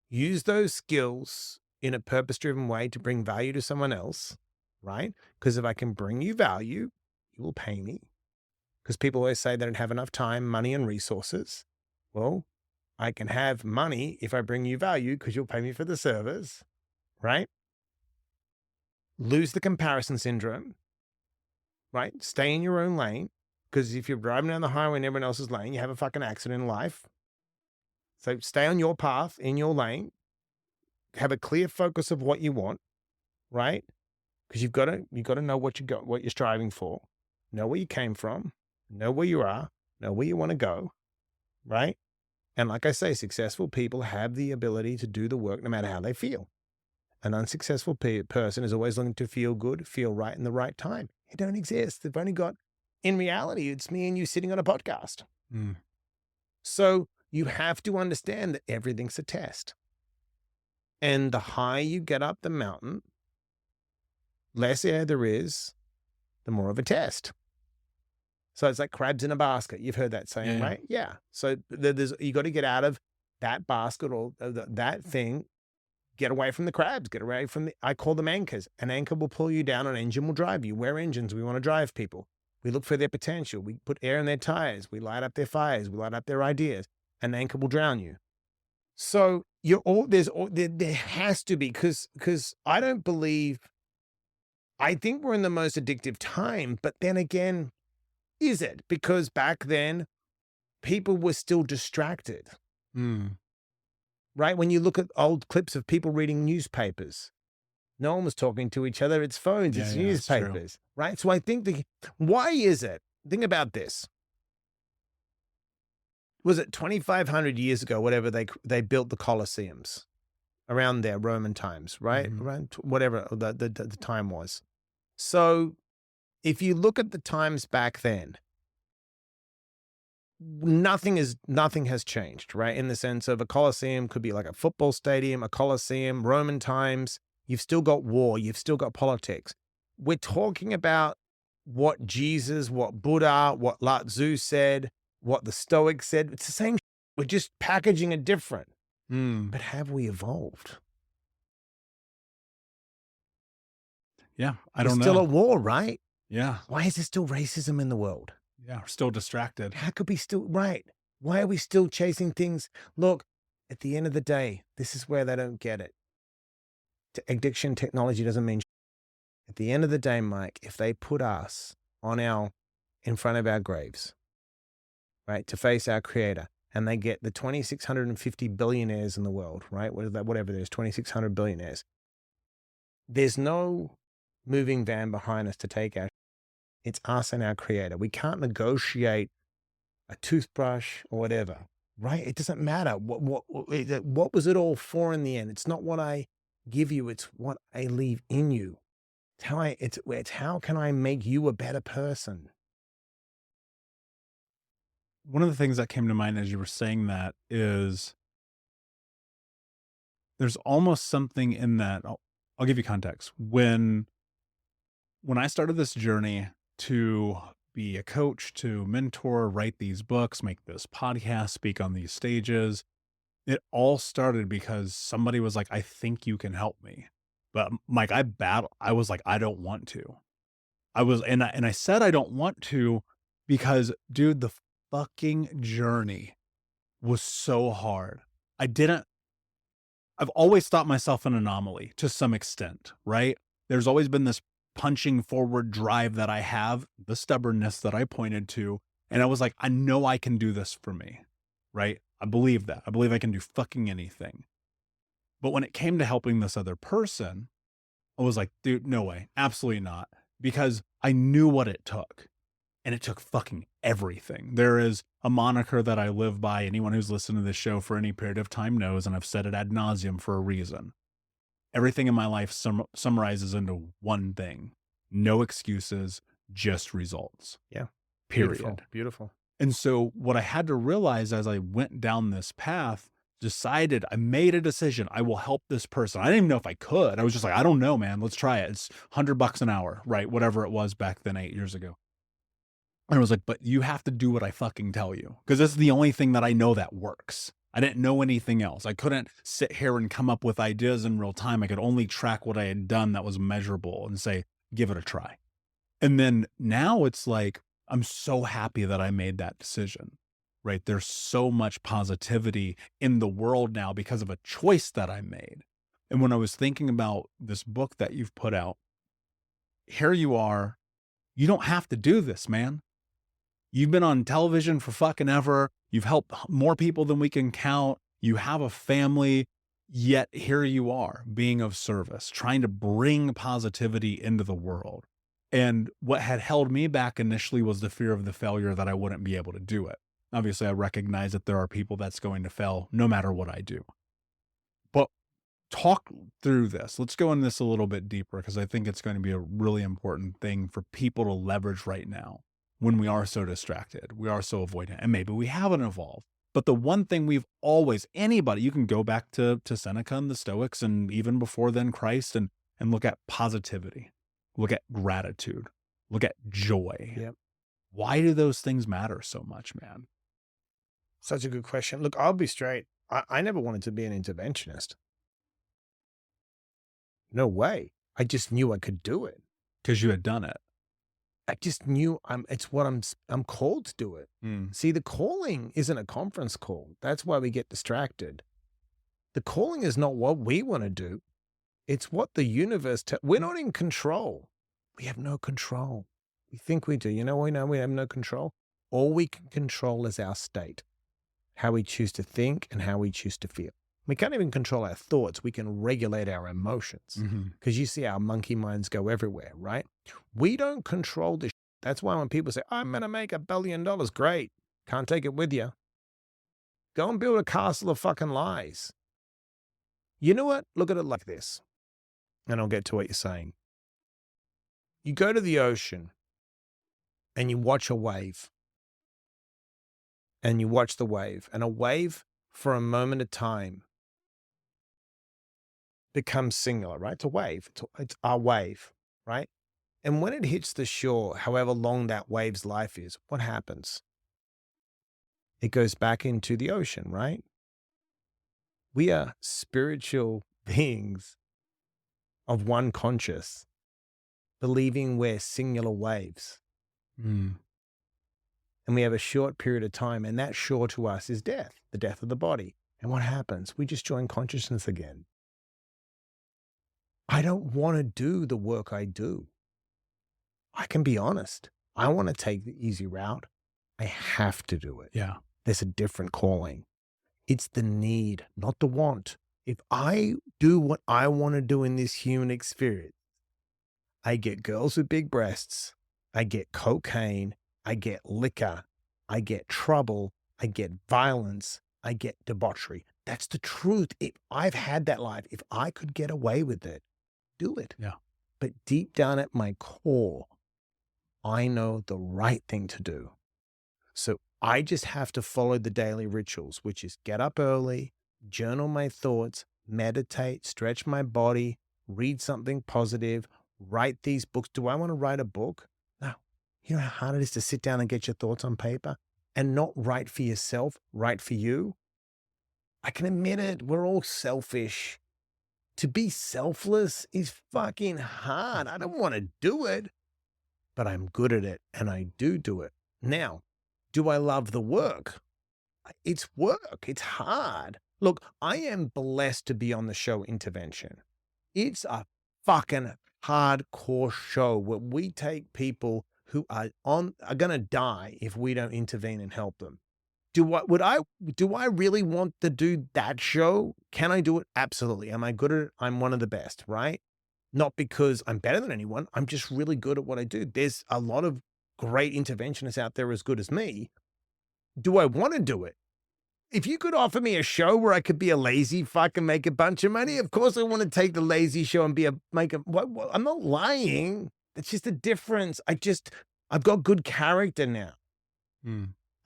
Use those skills in a purpose-driven way to bring value to someone else, right? Because if I can bring you value, you will pay me. Because people always say they don't have enough time, money, and resources. Well, I can have money if I bring you value because you'll pay me for the service, right? Lose the comparison syndrome, right? Stay in your own lane. Because if you're driving down the highway in everyone else's lane, you have a fucking accident in life. So stay on your path, in your lane. Have a clear focus of what you want, right? Because you've got to know what you're striving for. Know where you came from. Know where you are. Know where you want to go, right? And like I say, successful people have the ability to do the work no matter how they feel. An unsuccessful person is always looking to feel good, feel right in the right time. It don't exist. They've only got in reality, it's me and you sitting on a podcast. Mm. So you have to understand that everything's a test. And the higher you get up the mountain, less air there is, the more of a test. So it's like crabs in a basket. You've heard that saying, Yeah. right? Yeah. So you got to get out of that basket or that thing. Get away from the crabs. Get away from I call them anchors. An anchor will pull you down. An engine will drive you. We're engines. We want to drive people. We look for their potential. We put air in their tires. We light up their fires. We light up their ideas. An anchor will drown you. So there has to be, because I don't believe, I think we're in the most addictive time, but then again, is it? Because back then people were still distracted, Mm. right? When you look at old clips of people reading newspapers, no one was talking to each other. It's phones, it's Yeah, it's true. newspapers, right? So I think why is it? Think about this. Was it 2,500 years ago, whatever, they built the Colosseums around there, Roman times, right? Mhm. Around whatever the time was. So if you look at the times back then, nothing has changed, right? In the sense of a Colosseum could be like a football stadium, a Colosseum, Roman times. You've still got war. You've still got politics. We're talking about what Jesus, what Buddha, what Lao Tzu said, what the Stoics said. It's the same. We're just packaging it different. Mm. But have we evolved? Yeah, I There's don't still know. a war, right? Yeah, Why is there still racism in the world? yeah, we're still distracted. How could we still, right? Why are we still chasing things? Look, at the end of the day, this is where they don't get it. Addiction technology doesn't mean. At the end of the day, Mike, if they put us in front of our graves, right, to face our creator, and they get the 2,650 billionaires in the world, right? What is that? Whatever, there's 2,600 billionaires. There's no moving van behind us to take our. It's us and our creator. We can't negotiate a toothbrush or whatever, right? It doesn't matter. What was it all for in the end? It's not what I give you. It's what I leave in you. It's how can I make you a better person? One of the things that came to mind as you were saying that is there's almost something in that. I'll give you context. When I started this journey to be a coach, to mentor, write these books, make this podcast, speak on these stages, it all started because somebody was like, I think you can help me. But Mike, I was like, I don't want to. And I said I don't want to because, dude, the fucking journey was so hard. I've always thought myself an anomaly to some extent, right? There's always been this punching forward drive that I have, the stubbornness that I pointed to. And I was like, I know I can do this for me, right? I believe that. I believe I can do fucking anything. But when it came to helping this other person, I was like, dude, no way. Absolutely not. Because I knew what it took. And it took fucking everything. There is a moniker that I live by. Anyone who's listened to this show for any period of time knows, and I've said it ad nauseum for a reason. Everything in my life summarizes into one thing: no excuses, just results. Yeah. Period. Beautiful. And so what I had to realize as I went down this path, I made a decision. I will help this person. I didn't even know if I could. I was just like, I don't know, man. Let's try it. It's $100 an hour, right? Whatever it was back then, 8 years ago. And I was like, but you have to do what I fucking tell you. Because this is the only thing that I know that works. I didn't know anything else. I couldn't sit here and come up with ideas in real time. I could only track what I had done that was measurable and say, give it a try. And then now it's like, I'm so happy that I made that decision, right? There's so much positivity in the world now because of a choice that I made. And when I was thinking about this book that you've put out, here you are. You don't have to do this, man. You've been on television for fucking ever. You've helped more people than we can count. You have a family, yet here you are being of service, trying to bring positivity into the world. And what had held me back initially was the fear of the failure that I wouldn't be able to do it. Obviously, I recognize that there are people that's going to fail no matter what I do. But talk through this. Let's go into this a little bit deeper because I think it's going to be a really important thing for people to leverage right now. when we are so distracted, we are so avoidant, and maybe we haven't evolved. But the one thing we've always, anybody, you can go back to Seneca and the Stoics, and even before then Christ, and look at positivity, look at gratitude, look at joy. Yep. Why do those things matter so much, man? Such a good question. Look, I'll be straight. I never wanted to be an interventionist. No way. I just knew I could do it. Because you had done it. I just knew it's what I'm called to do it. See, the calling isn't a conference call. That's why we get distracted. The calling is not what we want to do. It's what the universe, we're not in control. We have no control. We think we do. We know we have no control. All we can control is our state, how we choose to think and how we choose to feel. We can't even control our thoughts. We can regulate our emotions because you see our monkey minds go everywhere, right? We don't control this. That's why when people say, I'm going to make $1 billion, great. Can't take it with you. Go and build a castle of fucking lies. You know what? Look at it like this. And I'll get to what you're saying. You go to the ocean and you watch a wave. And you watch the wave. And a wave, for a moment of time, becomes singular, right? It's a wave. It's our wave, right? And when it hits the shore, however long that wave's life is, what happens? It goes back into the ocean, right? We are spiritual beings of one conscious, believing we're singular waves. And we have a short period of time, and that shore to us is death, the death of the body. And what happens? We just join consciousness again. I don't want to do the work I do. I can be honest. I want to take the easy route. I have to do it. Yeah. There's a different calling. It's the need, not the want. If I do what I want to do in this human experience, I get girls with big breasts. I get cocaine. I get liquor. I get trouble. I get violence. I get debauchery. That's the truth. If I've had that life, if I could get away with it, do it. Yeah. But deep down at my core, I know the right thing to do. So I just have to follow the daily rituals, which is get up early, journal my thoughts, meditate, stretch my body, read something positive, write these books. Do I want to write a book? No. You know how hard it is to sit down and get your thoughts on paper and not write for yourself, write for you? I can admit it. We're all selfish. To be selfless is fucking hard. I don't want to do it, but I'm good at it and I do it. Now, do I love the work? It's work. It's hard. Look, I am blessed to be on the show Intervention. It's a fucking hardcore show where we take people who are going to die if we don't intervene and help them. Do I really want to do that show? Can I do it? Absolutely. Am I good at it? I'm one of the best, right? Not because I'm better than anyone. I'm just really good at what I do. There's a lot of great interventionists out there as good as me. Do I want to do it? If you could offer me a show where I could be a lazy fuck and make a bunch of money, of course I want to take the lazy show and I'm not lying. It's just a difference. I've got good character now.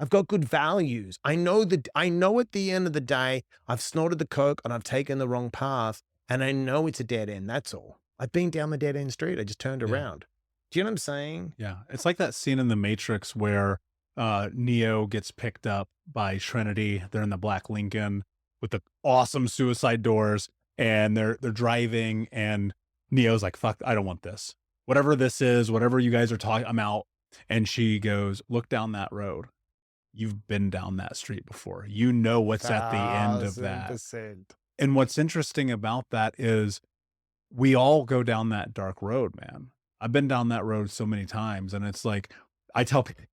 I've got good values. I know at the end of the day, I've snorted the coke and I've taken the wrong path, and I know it's a dead end. That's all. I've been down the dead end street. I just turned around. Do you know what I'm saying? Yeah. It's like that scene in The Matrix where Neo gets picked up by Trinity. They're in the black Lincoln with the awesome suicide doors, and they're driving, and Neo's like, fuck, I don't want this. Whatever this is, whatever you guys are talking, I'm out. And she goes, look down that road. You've been down that street before. You know what's at the end of that. 1,000%. And what's interesting about that is we all go down that dark road, man. I've been down that road so many times, and it's like, I tell people,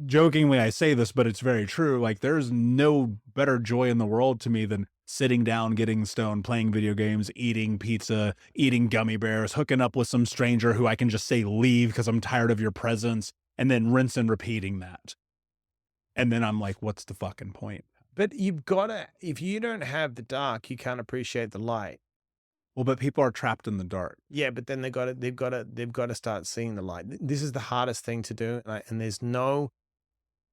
jokingly I say this, but it's very true. Like, there's no better joy in the world to me than sitting down, getting stoned, playing video games, eating pizza, eating gummy bears, hooking up with some stranger who I can just say leave because I'm tired of your presence, and then rinse and repeating that. And then I'm like, what's the fucking point? But you've got to, if you don't have the dark, you can't appreciate the light. Well, but people are trapped in the dark. Yeah, but then they've got to start seeing the light. This is the hardest thing to do, and there's no.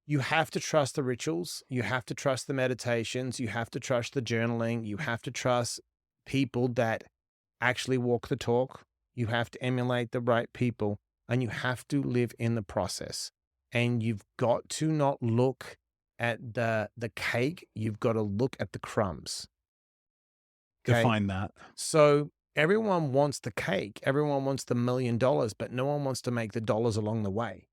You have to trust the rituals. You have to trust the meditations. You have to trust the journaling. You have to trust people that actually walk the talk. You have to emulate the right people, and you have to live in the process. And you've got to not look at the cake. You've got to look at the crumbs. Okay? Define that. So everyone wants the cake. Everyone wants the $1 million, but no one wants to make the dollars along the way.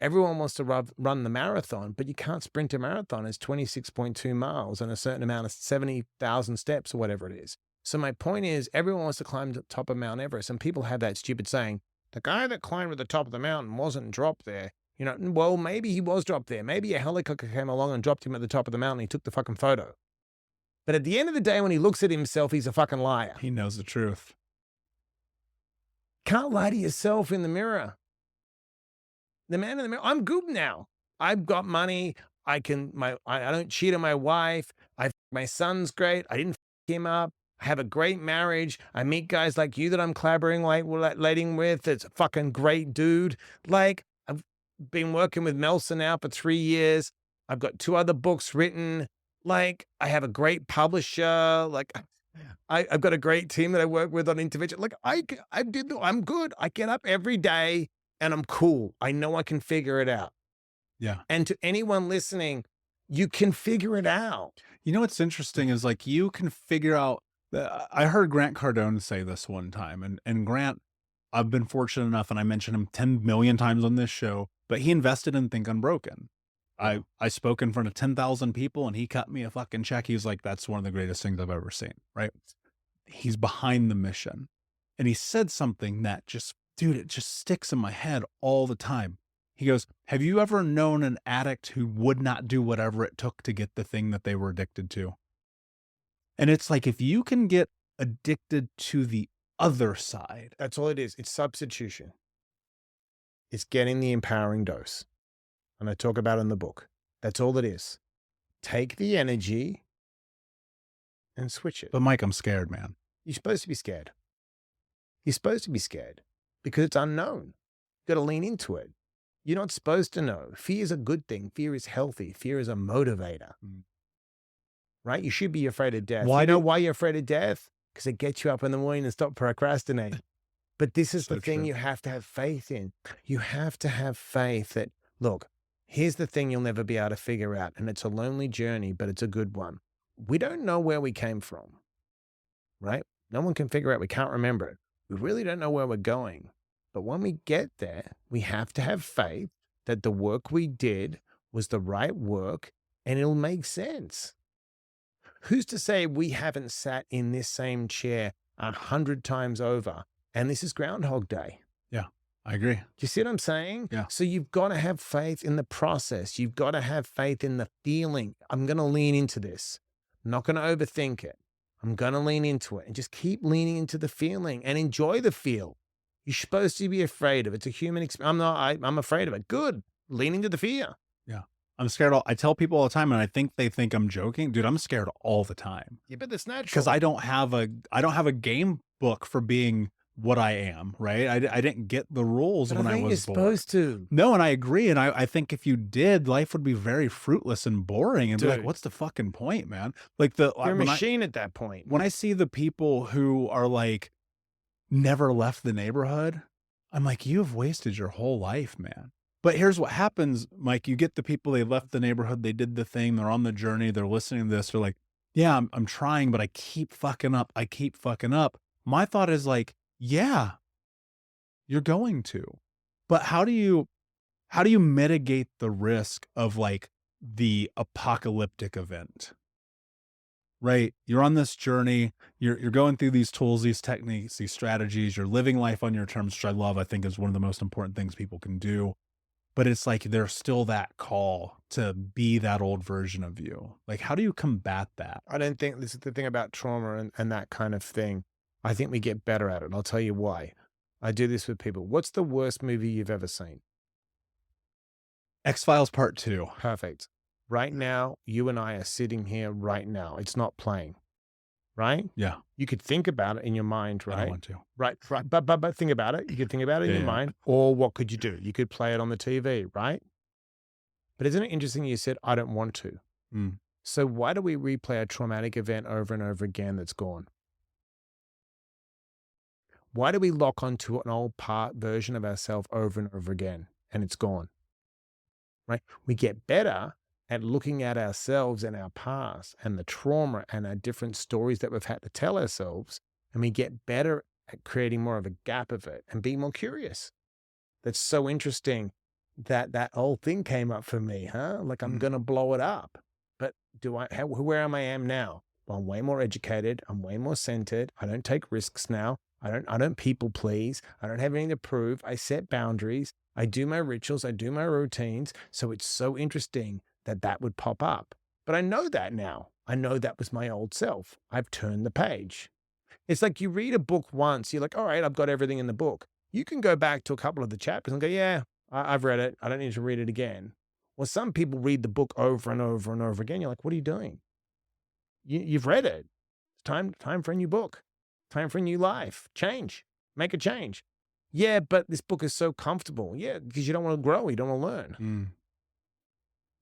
Everyone wants to run the marathon, but you can't sprint a marathon. It's 26.2 miles and a certain amount of 70,000 steps or whatever it is. So my point is, everyone wants to climb the top of Mount Everest, and people have that stupid saying, the guy that climbed to the top of the mountain wasn't dropped there. You know, well, maybe he was dropped there. Maybe a helicopter came along and dropped him at the top of the mountain. And he took the fucking photo. But at the end of the day, when he looks at himself, he's a fucking liar. He knows the truth. Can't lie to yourself in the mirror. The man in the mirror. I'm good now. I've got money. I don't cheat on my wife. My son's great. I didn't f him up. I have a great marriage. I meet guys like you that I'm collaborating with. It's a fucking great dude. Like, I've been working with Melson now for 3 years. I've got 2 other books written. Like, I have a great publisher. Like, I've got a great team that I work with on intervention. Like, I'm good. I get up every day and I'm cool. I know I can figure it out. Yeah. And to anyone listening, you can figure it out. You know what's interesting is like you can figure out. I heard Grant Cardone say this one time, and Grant, I've been fortunate enough, and I mentioned him 10 million times on this show, but he invested in Think Unbroken. I spoke in front of 10,000 people, and he cut me a fucking check. He was like, that's one of the greatest things I've ever seen, right? He's behind the mission. And he said something that just, dude, it just sticks in my head all the time. He goes, have you ever known an addict who would not do whatever it took to get the thing that they were addicted to? And it's like, if you can get addicted to the other side. That's all it is. It's substitution. It's getting the empowering dose. And I talk about it in the book. That's all it is. Take the energy and switch it. But Mike, I'm scared, man. You're supposed to be scared. You're supposed to be scared because it's unknown. You got to lean into it. You're not supposed to know. Fear is a good thing. Fear is healthy. Fear is a motivator. Right? You should be afraid of death. Why you know why you're afraid of death? Because it gets you up in the morning and stop procrastinating. But this is So the thing true. you have to have faith in. You have to have faith that, look, here's the thing you'll never be able to figure out. And it's a lonely journey, but it's a good one. We don't know where we came from, right? No one can figure out. We can't remember it. We really don't know where we're going. But when we get there, we have to have faith that the work we did was the right work and it'll make sense. Who's to say we haven't sat in this same chair 100 times over and this is Groundhog Day? Yeah, I agree. Do you see what I'm saying? Yeah. So you've got to have faith in the process. You've got to have faith in the feeling. I'm going to lean into this. I'm not going to overthink it. I'm going to lean into it and just keep leaning into the feeling and enjoy the feel. You're supposed to be afraid of it. It's a human experience. I'm afraid of it. Good. Lean into the fear. Yeah. I'm scared. I tell people all the time, and I think they think I'm joking. Dude, I'm scared all the time. Yeah, but that's natural. Because I don't have a game book for being what I am, right? I didn't get the rules But when I think was you're born. supposed to. No, and I agree. And I think if you did, life would be very fruitless and boring. And be like, Dude. what's the fucking point, man? Like you're You're a machine at that point. when I see the people who are like never left the neighborhood, I'm like, you've wasted your whole life, man. But here's what happens, Mike. You get the people, they left the neighborhood, they did the thing, they're on the journey, they're listening to this, they're like, yeah, I'm trying, but I keep fucking up. I keep fucking up. My thought is like, yeah, you're going to. But how do you mitigate the risk of like the apocalyptic event? Right? You're on this journey, you're going through these tools, these techniques, these strategies, you're living life on your terms, which I love. I think is one of the most important things people can do. But it's like there's still that call to be that old version of you. Like, how do you combat that? I don't think this is the thing about trauma and that kind of thing. I think we get better at it. And I'll tell you why. I do this with people. What's the worst movie you've ever seen? X-Files Part 2. Perfect. Right now, you and I are sitting here right now. It's not playing. right? Yeah. You could think about it in your mind, I right? don't want to. Right. But think about it. You could think about it in your mind. Or what could you do? You could play it on the TV, right? But isn't it interesting you said, I don't want to? Mm. So why do we replay a traumatic event over and over again that's gone? Why do we lock onto an old part version of ourselves over and over again and it's gone? Right? We get better at looking at ourselves and our past and the trauma and our different stories that we've had to tell ourselves. And we get better at creating more of a gap of it and being more curious. That's so interesting that that whole thing came up for me, huh? Like I'm going to blow it up. But where am I am now? Well, I'm way more educated. I'm way more centered. I don't take risks now. I don't people please. I don't have anything to prove. I set boundaries. I do my rituals. I do my routines. So it's so interesting that that would pop up. But I know that now. I know that was my old self. I've turned the page. It's like you read a book once. You're like, all right, I've got everything in the book. You can go back to a couple of the chapters and go, yeah, I've read it. I don't need to read it again. Well, some people read the book over and over and over again. You're like, what are you doing? You've read it. It's time for a new book. Time for a new life. Change. Make a change. Yeah, but this book is so comfortable. Yeah, because you don't want to grow. You don't want to learn.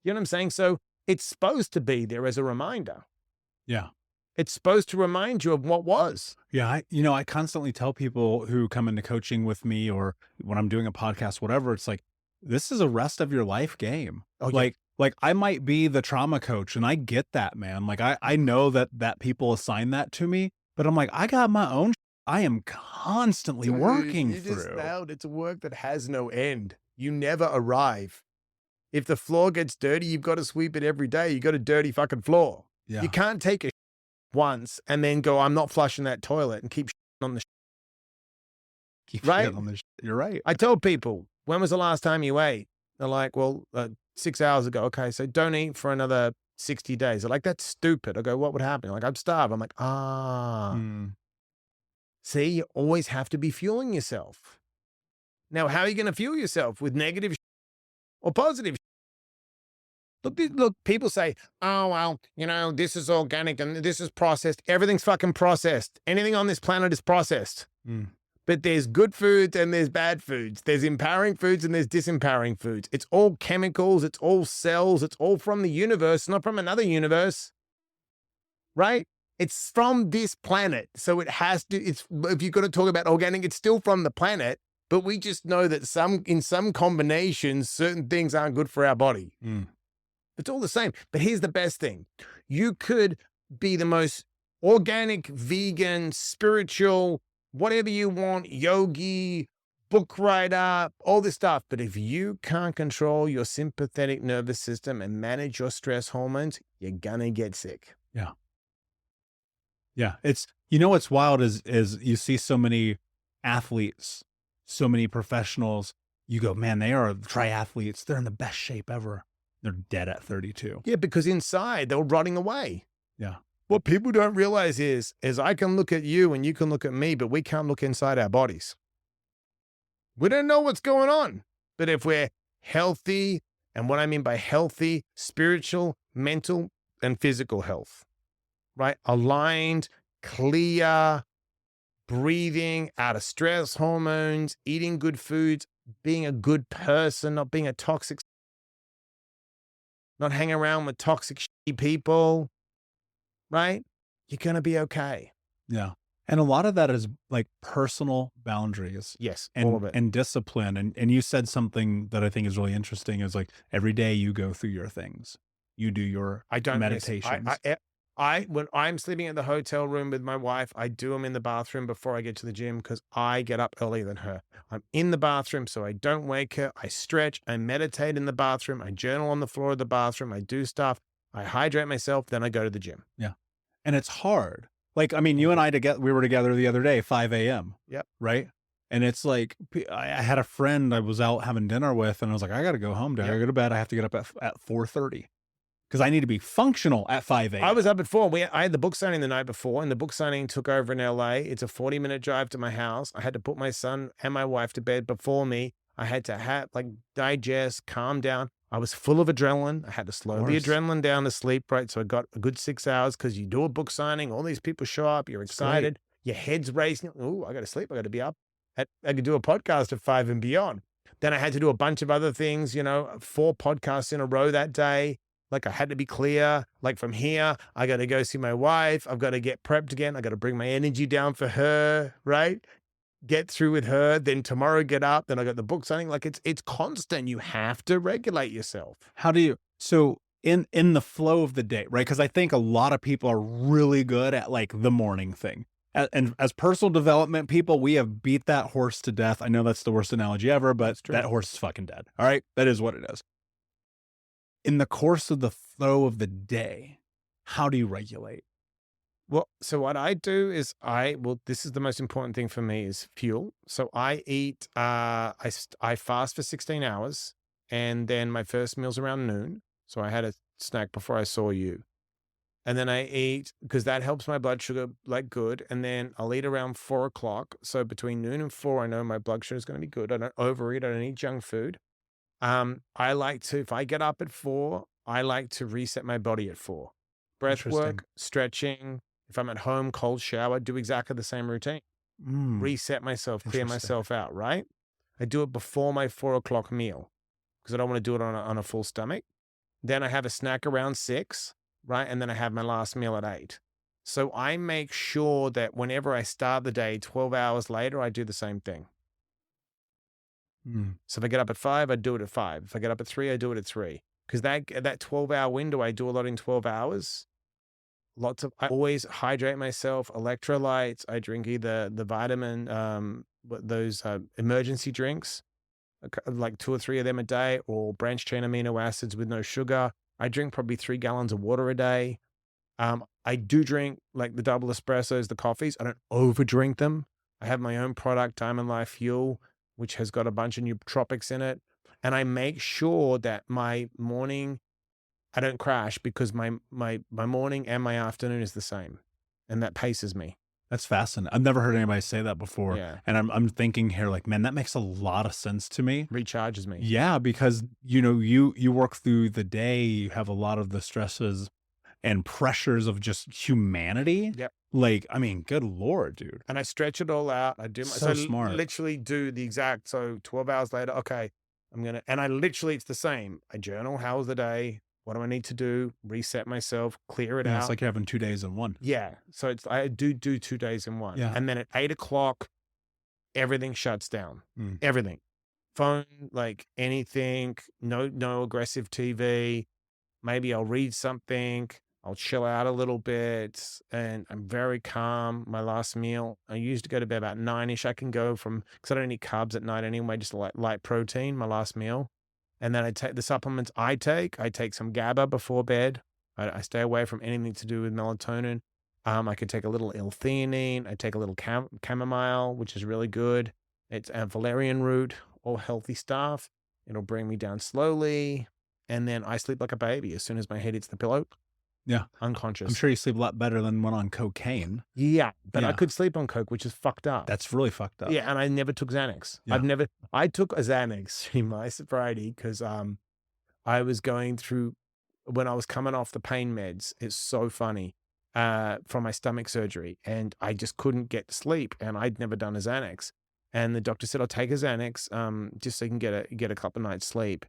You know what I'm saying? So it's supposed to be there as a reminder. Yeah. It's supposed to remind you of what was. Yeah. I constantly tell people who come into coaching with me or when I'm doing a podcast, whatever, it's like, this is a rest of your life game. Oh, yeah. Like I might be the trauma coach and I get that, man. Like I know that people assign that to me, but I'm like, I got my own. I am constantly working you through. Just nailed. It's a work that has no end. You never arrive. If the floor gets dirty, you've got to sweep it every day. You got a dirty fucking floor. Yeah. You can't take a once and then go, I'm not flushing that toilet and keep on the Keep right? on the You're right. I tell people, when was the last time you ate? They're like, well, 6 hours ago. Okay, so don't eat for another 60 days. They're like, that's stupid. I go, what would happen? Like, I'd starve. I'm like, See, you always have to be fueling yourself. Now, how are you going to fuel yourself? With negative or positive? Look, people say, oh, well, this is organic and this is processed. Everything's fucking processed. Anything on this planet is processed. But there's good foods and there's bad foods. There's empowering foods and there's disempowering foods. It's all chemicals. It's all cells. It's all from the universe, not from another universe. Right? It's from this planet. So it has to, if you've got to talk about organic, it's still from the planet. But we just know that in some combinations, certain things aren't good for our body. It's all the same. But here's the best thing. You could be the most organic, vegan, spiritual, whatever you want, yogi, book writer, all this stuff. But if you can't control your sympathetic nervous system and manage your stress hormones, you're going to get sick. Yeah. Yeah. It's, what's wild is you see so many athletes, so many professionals, you go, man, they are triathletes. They're in the best shape ever. They're dead at 32. Yeah, because inside they're rotting away. Yeah. What people don't realize is I can look at you and you can look at me, but we can't look inside our bodies. We don't know what's going on. But if we're healthy, and what I mean by healthy, spiritual, mental, and physical health, right? Aligned, clear, breathing, out of stress hormones, eating good foods, being a good person, not being a toxic, not hanging around with toxic shitty people, right? You're going to be okay. Yeah. And a lot of that is like personal boundaries. Yes, and, all of it. And discipline. And you said something that I think is really interesting is like every day you go through your things. You do your meditations. When I'm sleeping at the hotel room with my wife, I do them in the bathroom before I get to the gym because I get up earlier than her. I'm in the bathroom so I don't wake her. I stretch, I meditate in the bathroom. I journal on the floor of the bathroom. I do stuff. I hydrate myself. Then I go to the gym. Yeah. And it's hard. Like, I mean, you and I we were together the other day, 5 a.m. Yep. Right. And it's like, I had a friend I was out having dinner with and I was like, I got to go home. I got to go to bed. I have to get up at 4:30. Because I need to be functional at 5 a.m. I was up at 4. I had the book signing the night before, and the book signing took over in LA. It's a 40-minute drive to my house. I had to put my son and my wife to bed before me. I had to digest, calm down. I was full of adrenaline. I had to slow the course. adrenaline down to sleep, right? So I got a good 6 hours because you do a book signing, all these people show up, you're great. excited, your head's racing. Oh, I got to sleep. I got to be up. I could do a podcast at 5 and beyond. Then I had to do a bunch of other things, 4 podcasts in a row that day. Like I had to be clear. Like from here, I got to go see my wife. I've got to get prepped again. I got to bring my energy down for her, right? Get through with her. Then tomorrow get up. Then I got the book signing. Like it's constant. You have to regulate yourself. How do you, so in the flow of the day, right? Because I think a lot of people are really good at like the morning thing. And as personal development people, we have beat that horse to death. I know that's the worst analogy ever, but that horse is fucking dead. All right. That is what it is. In the course of the flow of the day, how do you regulate? Well, so what I do is this is the most important thing for me is fuel. So I eat, I fast for 16 hours and then my first meal's around noon. So I had a snack before I saw you. And then I eat because that helps my blood sugar like good. And then I'll eat around 4 o'clock. So between noon and 4, I know my blood sugar is going to be good. I don't overeat. I don't eat junk food. I like to, if I get up at 4, I like to reset my body at 4. Breath work, stretching. If I'm at home, cold shower, do exactly the same routine. Reset myself, clear myself out, right? I do it before my 4 o'clock meal because I don't want to do it on a full stomach. Then I have a snack around 6, right? And then I have my last meal at 8. So I make sure that whenever I start the day, 12 hours later, I do the same thing. So if I get up at 5, I do it at 5. If I get up at 3, I do it at 3. Because that 12-hour window, I do a lot in 12 hours. I always hydrate myself, electrolytes. I drink either the vitamin, those emergency drinks, like 2 or 3 of them a day, or branched chain amino acids with no sugar. I drink probably 3 gallons of water a day. I do drink like the double espressos, the coffees. I don't over drink them. I have my own product, Diamond Life Fuel, which has got a bunch of nootropics in it. And I make sure that my morning, I don't crash because my morning and my afternoon is the same. And that paces me. That's fascinating. I've never heard anybody say that before. Yeah. And I'm thinking here like, man, that makes a lot of sense to me. Recharges me. Yeah, because you work through the day, you have a lot of the stresses and pressures of just humanity. Yep. Like, I mean, good Lord, dude. And I stretch it all out. I do so smart. Literally do the exact, so 12 hours later, okay, and I literally, it's the same. I journal, how was the day? What do I need to do? Reset myself, clear it out. It's like you're having 2 days in one. Yeah. So I do 2 days in one. Yeah. And then at 8 o'clock, everything shuts down. Everything. Phone, like anything, no aggressive TV. Maybe I'll read something. I'll chill out a little bit and I'm very calm. My last meal, I used to go to bed about 9-ish. I can go because I don't eat carbs at night anyway, just light protein, my last meal. And then I take the supplements I take some GABA before bed. I stay away from anything to do with melatonin. I could take a little L-theanine. I take a little chamomile, which is really good. It's valerian root, all healthy stuff. It'll bring me down slowly. And then I sleep like a baby as soon as my head hits the pillow. Yeah. Unconscious. I'm sure you sleep a lot better than when on cocaine. Yeah. But I could sleep on coke, which is fucked up. That's really fucked up. Yeah. And I never took Xanax. Yeah. I took a Xanax in my sobriety because I was going through, when I was coming off the pain meds, it's so funny, from my stomach surgery. And I just couldn't get to sleep. And I'd never done a Xanax. And the doctor said, I'll take a Xanax just so you can get a couple of nights sleep.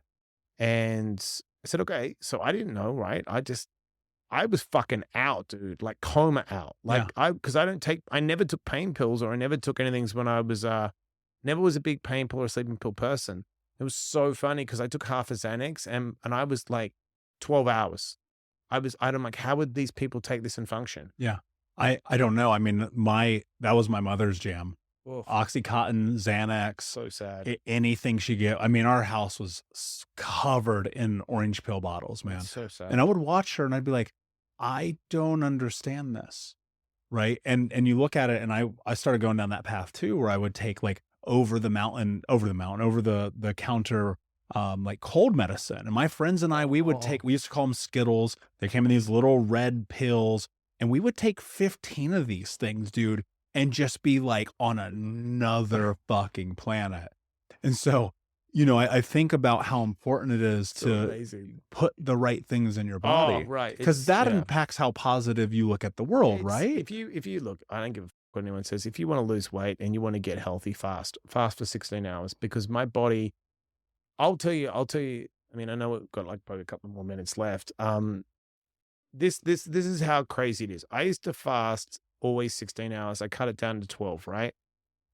And I said, okay. So I didn't know, right? I was fucking out, dude, like coma out. Like because I never took pain pills or I never took anything when I was, never was a big pain pill or sleeping pill person. It was so funny because I took half a Xanax and I was like 12 hours. I'm like, how would these people take this and function? Yeah. I don't know. I mean, that was my mother's jam. Oof. Oxycontin, Xanax. So sad. Anything she get. I mean, our house was covered in orange pill bottles, man. That's so sad. And I would watch her and I'd be like, I don't understand this. Right. And you look at it and I started going down that path too, where I would take like over the counter, like cold medicine. And my friends and I, we used to call them Skittles. They came in these little red pills and we would take 15 of these things, dude, and just be like on another fucking planet. And so You know, I think about how important it is So to amazing. put the right things in your Oh, body, right. because that impacts how positive you look at the world, It's right? if you look, I don't give a fuck what anyone says. If you want to lose weight and you want to get healthy fast for 16 hours, because my body, I'll tell you, I mean, I know we've got like probably a couple more minutes left. This is how crazy it is. I used to fast always 16 hours. I cut it down to 12, right?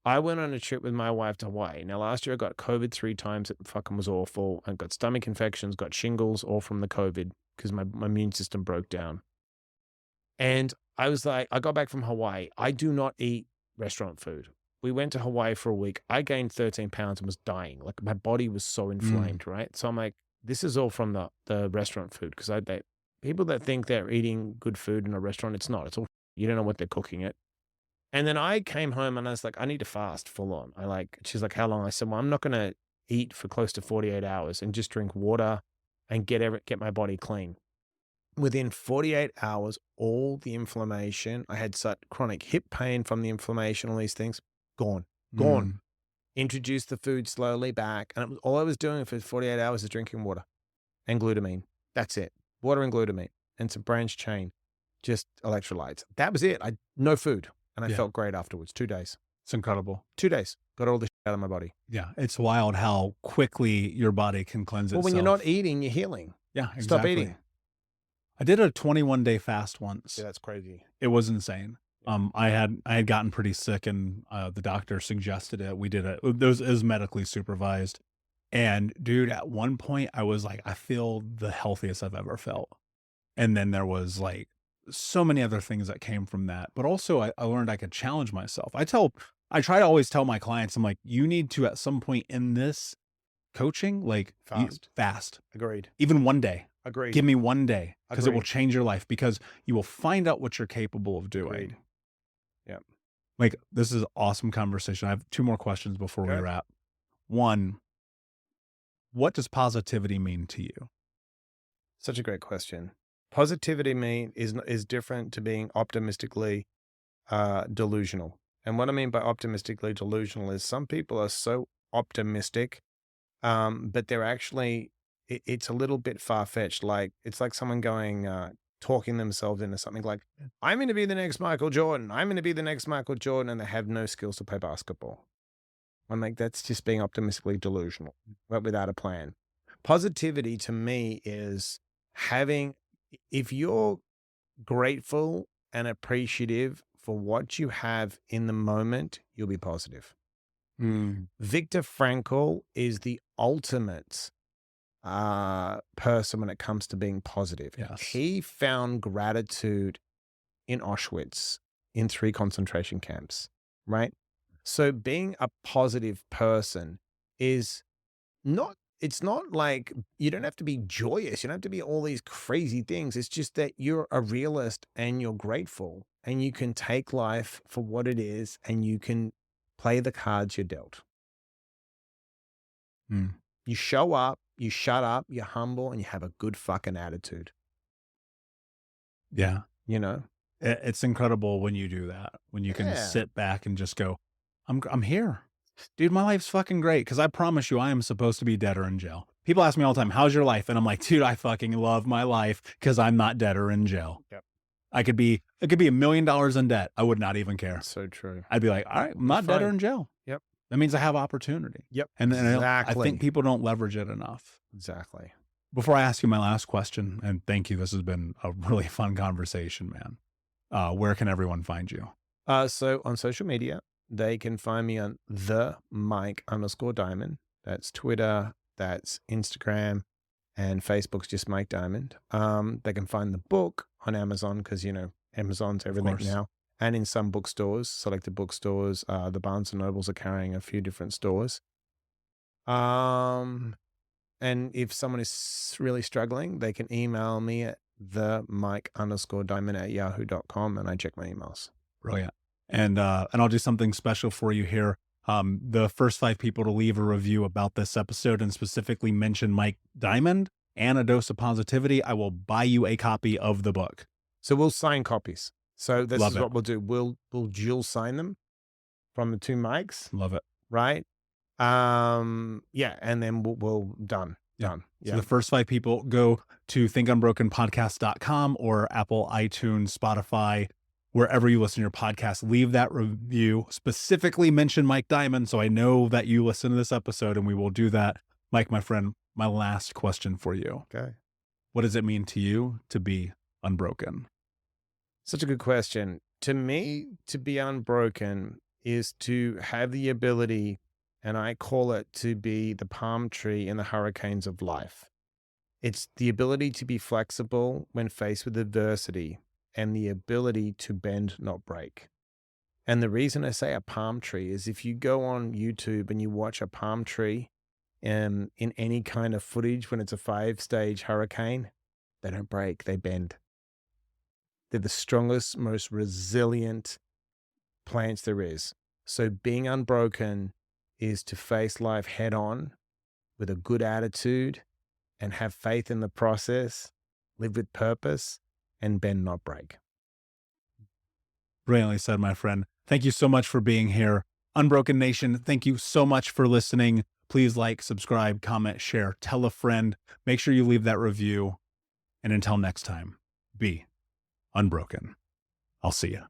I went on a trip with my wife to Hawaii. Now, last year I got COVID 3 times. It fucking was awful. I got stomach infections, got shingles, all from the COVID because my immune system broke down. And I was like, I got back from Hawaii. I do not eat restaurant food. We went to Hawaii for a week. I gained 13 pounds and was dying. Like my body was so inflamed, right? So I'm like, this is all from the restaurant food because people that think they're eating good food in a restaurant, it's not. It's all, you don't know what they're cooking it. And then I came home and I was like, I need to fast full on. She's like, how long? I said, well, I'm not going to eat for close to 48 hours and just drink water and get my body clean. Within 48 hours, all the inflammation, I had such chronic hip pain from the inflammation, all these things, gone. Introduced the food slowly back. And all I was doing for 48 hours is drinking water and glutamine. That's it. Water and glutamine and some branched chain, just electrolytes. That was it. No food. And I felt great afterwards. 2 days. It's incredible. 2 days. Got all the shit out of my body. Yeah, it's wild how quickly your body can cleanse itself. Well, when you're not eating, you're healing. Yeah, exactly. Stop eating. I did a 21-day fast once. Yeah, that's crazy. It was insane. I had gotten pretty sick, and the doctor suggested it. We did it. It was medically supervised. And dude, at one point I was like, I feel the healthiest I've ever felt. And then there was like so many other things that came from that. But also I learned I could challenge myself. I try to always tell my clients, I'm like, you need to at some point in this coaching, like fast. Agreed. Even one day. Agreed. Give me one day because it will change your life, because you will find out what you're capable of doing. Agreed. Yep. Like, this is an awesome conversation. I have 2 more questions before we wrap. One, what does positivity mean to you? Such a great question. Positivity is different to being optimistically delusional. And what I mean by optimistically delusional is some people are so optimistic, but they're actually, it's a little bit far-fetched. Like, it's like someone going, talking themselves into something like, I'm going to be the next Michael Jordan. I'm going to be the next Michael Jordan. And they have no skills to play basketball. I'm like, that's just being optimistically delusional, but without a plan. Positivity to me is if you're grateful and appreciative for what you have in the moment, you'll be positive. Viktor Frankl is the ultimate person when it comes to being positive. Yes. He found gratitude in Auschwitz in 3 concentration camps, right? So being a positive person it's not like, you don't have to be joyous. You don't have to be all these crazy things. It's just that you're a realist and you're grateful and you can take life for what it is and you can play the cards you're dealt. You show up, you shut up, you're humble, and you have a good fucking attitude. Yeah. You know? It's incredible when you do that, when you can sit back and just go, I'm here. Dude, my life's fucking great, because I promise you I am supposed to be dead or in jail. People ask me all the time, how's your life? And I'm like, dude, I fucking love my life because I'm not dead or in jail. Yep. It could be $1 million in debt. I would not even care. That's so true. I'd be like, all right, I'm not dead or in jail. Yep. That means I have opportunity. Yep. And exactly. I think people don't leverage it enough. Exactly. Before I ask you my last question, and thank you, this has been a really fun conversation, man. Where can everyone find you? So on social media, they can find me on the Mike_Diamond. That's Twitter, that's Instagram, and Facebook's just Mike Diamond. They can find the book on Amazon because, Amazon's everything now. And in some bookstores, selected bookstores, the Barnes & Nobles are carrying a few different stores. And if someone is really struggling, they can email me at themike_diamond@yahoo.com and I check my emails. Brilliant. And I'll do something special for you here. The first 5 people to leave a review about this episode and specifically mention Mike Diamond and A Dose of Positivity, I will buy you a copy of the book. So we'll sign copies. So this Love is it. what we'll do. We'll dual sign them from the 2 mics. Love it. Right? Yeah, and then we'll done. Yeah. Done. So Yeah. the first 5 people go to thinkunbrokenpodcast.com or Apple, iTunes, Spotify, wherever you listen to your podcast. Leave that review. Specifically mention Mike Diamond so I know that you listen to this episode, and we will do that. Mike, my friend, my last question for you. Okay. What does it mean to you to be unbroken? Such a good question. To me, to be unbroken is to have the ability, and I call it to be the palm tree in the hurricanes of life. It's the ability to be flexible when faced with adversity and the ability to bend, not break. And the reason I say a palm tree is if you go on YouTube and you watch a palm tree in any kind of footage when it's a 5-stage hurricane, they don't break, they bend. They're the strongest, most resilient plants there is. So being unbroken is to face life head on with a good attitude and have faith in the process, live with purpose, and bend, not break. Brilliantly said, my friend. Thank you so much for being here. Unbroken Nation, thank you so much for listening. Please like, subscribe, comment, share, tell a friend. Make sure you leave that review. And until next time, be unbroken. I'll see you.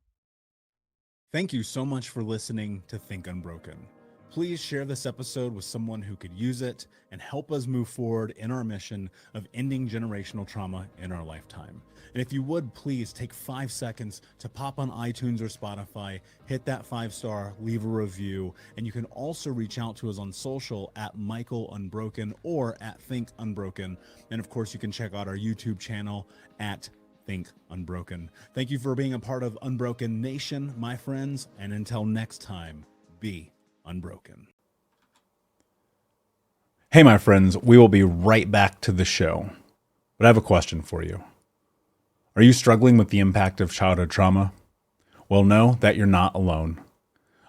Thank you so much for listening to Think Unbroken. Please share this episode with someone who could use it and help us move forward in our mission of ending generational trauma in our lifetime. And if you would, please take 5 seconds to pop on iTunes or Spotify, hit that 5-star, leave a review, and you can also reach out to us on social at Michael Unbroken or at Think Unbroken. And of course, you can check out our YouTube channel at Think Unbroken. Thank you for being a part of Unbroken Nation, my friends, and until next time, be unbroken. Hey, my friends, we will be right back to the show, but I have a question for you. Are you struggling with the impact of childhood trauma? Well, know that you're not alone.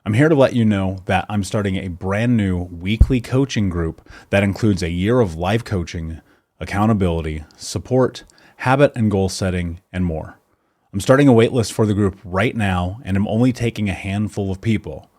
I'm here to let you know that I'm starting a brand new weekly coaching group that includes a year of live coaching, accountability, support, habit and goal setting, and more. I'm starting a waitlist for the group right now, and I'm only taking a handful of people.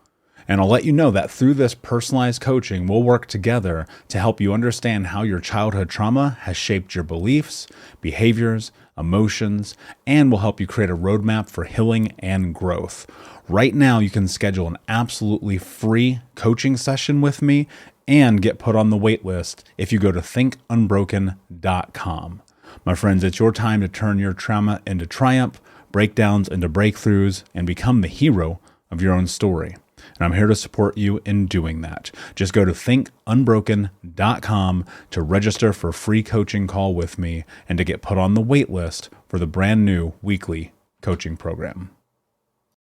And I'll let you know that through this personalized coaching, we'll work together to help you understand how your childhood trauma has shaped your beliefs, behaviors, emotions, and will help you create a roadmap for healing and growth. Right now, you can schedule an absolutely free coaching session with me and get put on the wait list if you go to thinkunbroken.com. My friends, it's your time to turn your trauma into triumph, breakdowns into breakthroughs, and become the hero of your own story. And I'm here to support you in doing that. Just go to thinkunbroken.com to register for a free coaching call with me and to get put on the wait list for the brand new weekly coaching program.